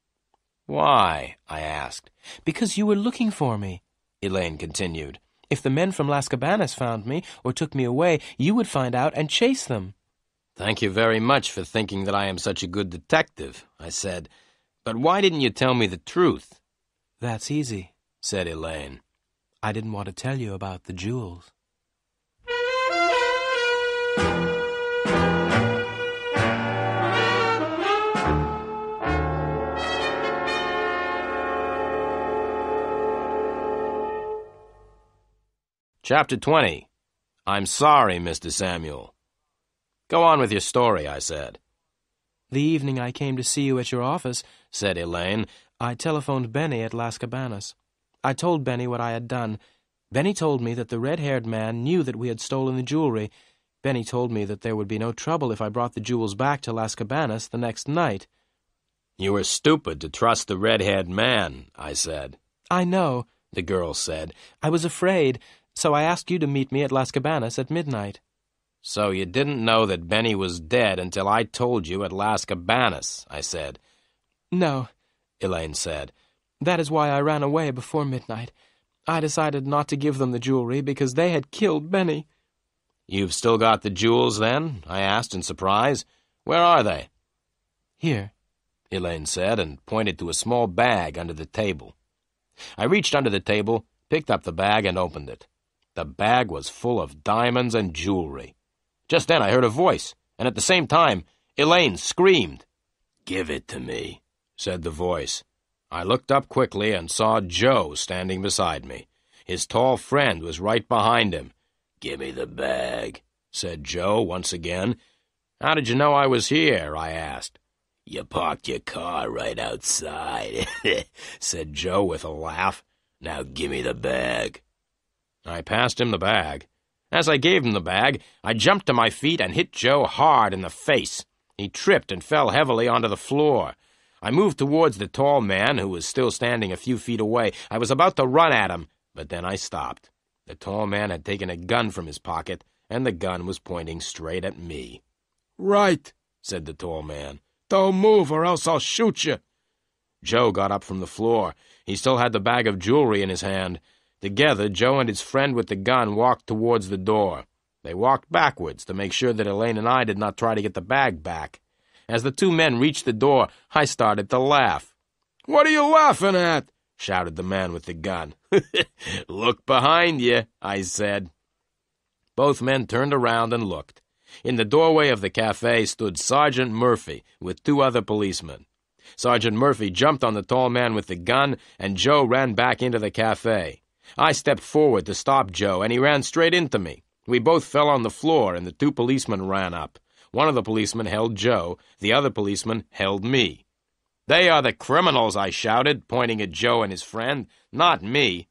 "Why?" I asked. "Because you were looking for me," Elaine continued. "If the men from Las Cabanas found me or took me away, you would find out and chase them." "Thank you very much for thinking that I am such a good detective," I said. "But why didn't you tell me the truth?" That's easy, said Elaine. I didn't want to tell you about the jewels. Chapter 20. I'm sorry, Mr. Samuel. Go on with your story, I said. The evening I came to see you at your office, said Elaine, I telephoned Benny at Las Cabanas. I told Benny what I had done. Benny told me that the red-haired man knew that we had stolen the jewelry. Benny told me that there would be no trouble if I brought the jewels back to Las Cabanas the next night. You were stupid to trust the red-haired man, I said. I know, the girl said. I was afraid, so I asked you to meet me at Las Cabanas at midnight. So you didn't know that Benny was dead until I told you at Las Cabanas, I said. No, Elaine said. That is why I ran away before midnight. I decided not to give them the jewelry because they had killed Benny. You've still got the jewels, then? I asked in surprise. Where are they? Here, Elaine said, and pointed to a small bag under the table. I reached under the table, picked up the bag, and opened it. The bag was full of diamonds and jewelry. Just then I heard a voice, and at the same time, Elaine screamed. "Give it to me," said the voice. I looked up quickly and saw Joe standing beside me. His tall friend was right behind him. "Give me the bag," said Joe once again. "How did you know I was here?" I asked. "You parked your car right outside," said Joe with a laugh. "Now give me the bag." I passed him the bag. As I gave him the bag, I jumped to my feet and hit Joe hard in the face. He tripped and fell heavily onto the floor. I moved towards the tall man, who was still standing a few feet away. I was about to run at him, but then I stopped. The tall man had taken a gun from his pocket, and the gun was pointing straight at me. "Right," said the tall man. "Don't move or else I'll shoot you." Joe got up from the floor. He still had the bag of jewelry in his hand. Together, Joe and his friend with the gun walked towards the door. They walked backwards to make sure that Elaine and I did not try to get the bag back. As the two men reached the door, I started to laugh. "What are you laughing at?" shouted the man with the gun. "Look behind you," I said. Both men turned around and looked. In the doorway of the cafe stood Sergeant Murphy with two other policemen. Sergeant Murphy jumped on the tall man with the gun, and Joe ran back into the cafe. I stepped forward to stop Joe, and he ran straight into me. We both fell on the floor, and the two policemen ran up. One of the policemen held Joe. The other policeman held me. "They are the criminals," I shouted, pointing at Joe and his friend, "not me."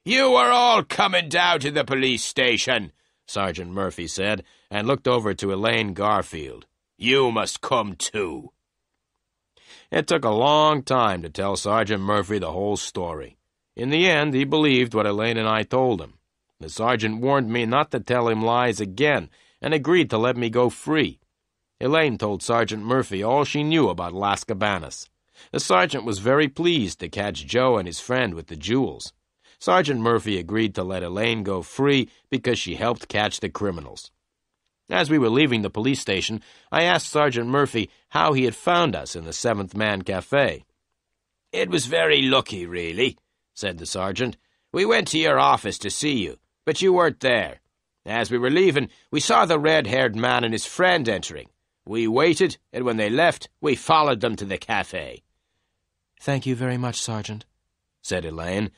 "You are all coming down to the police station," Sergeant Murphy said, and looked over to Elaine Garfield. "You must come too." It took a long time to tell Sergeant Murphy the whole story. In the end, he believed what Elaine and I told him. The sergeant warned me not to tell him lies again, and agreed to let me go free. Elaine told Sergeant Murphy all she knew about Las Cabanas. The sergeant was very pleased to catch Joe and his friend with the jewels. Sergeant Murphy agreed to let Elaine go free because she helped catch the criminals. As we were leaving the police station, I asked Sergeant Murphy how he had found us in the Seventh Man Cafe. "It was very lucky, really," said the sergeant. "We went to your office to see you, but you weren't there. As we were leaving, we saw the red-haired man and his friend entering. We waited, and when they left, we followed them to the cafe." "Thank you very much, Sergeant," said Elaine.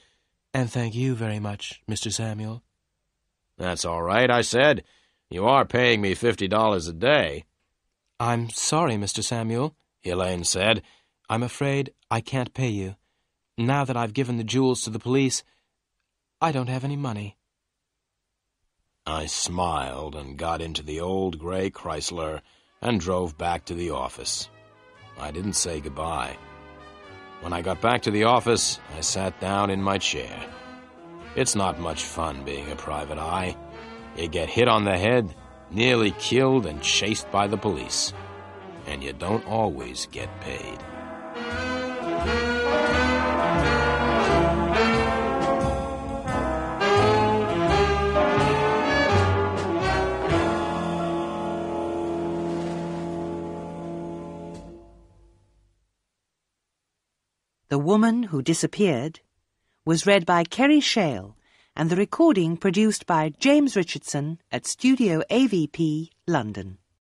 "And thank you very much, Mr. Samuel." "That's all right," I said. "You are paying me $50 a day." "I'm sorry, Mr. Samuel," Elaine said. "I'm afraid I can't pay you. Now that I've given the jewels to the police, I don't have any money." I smiled and got into the old gray Chrysler and drove back to the office. I didn't say goodbye. When I got back to the office, I sat down in my chair. It's not much fun being a private eye. You get hit on the head, nearly killed and chased by the police. And you don't always get paid. The Woman Who Disappeared was read by Kerry Shale and the recording produced by James Richardson at Studio AVP, London.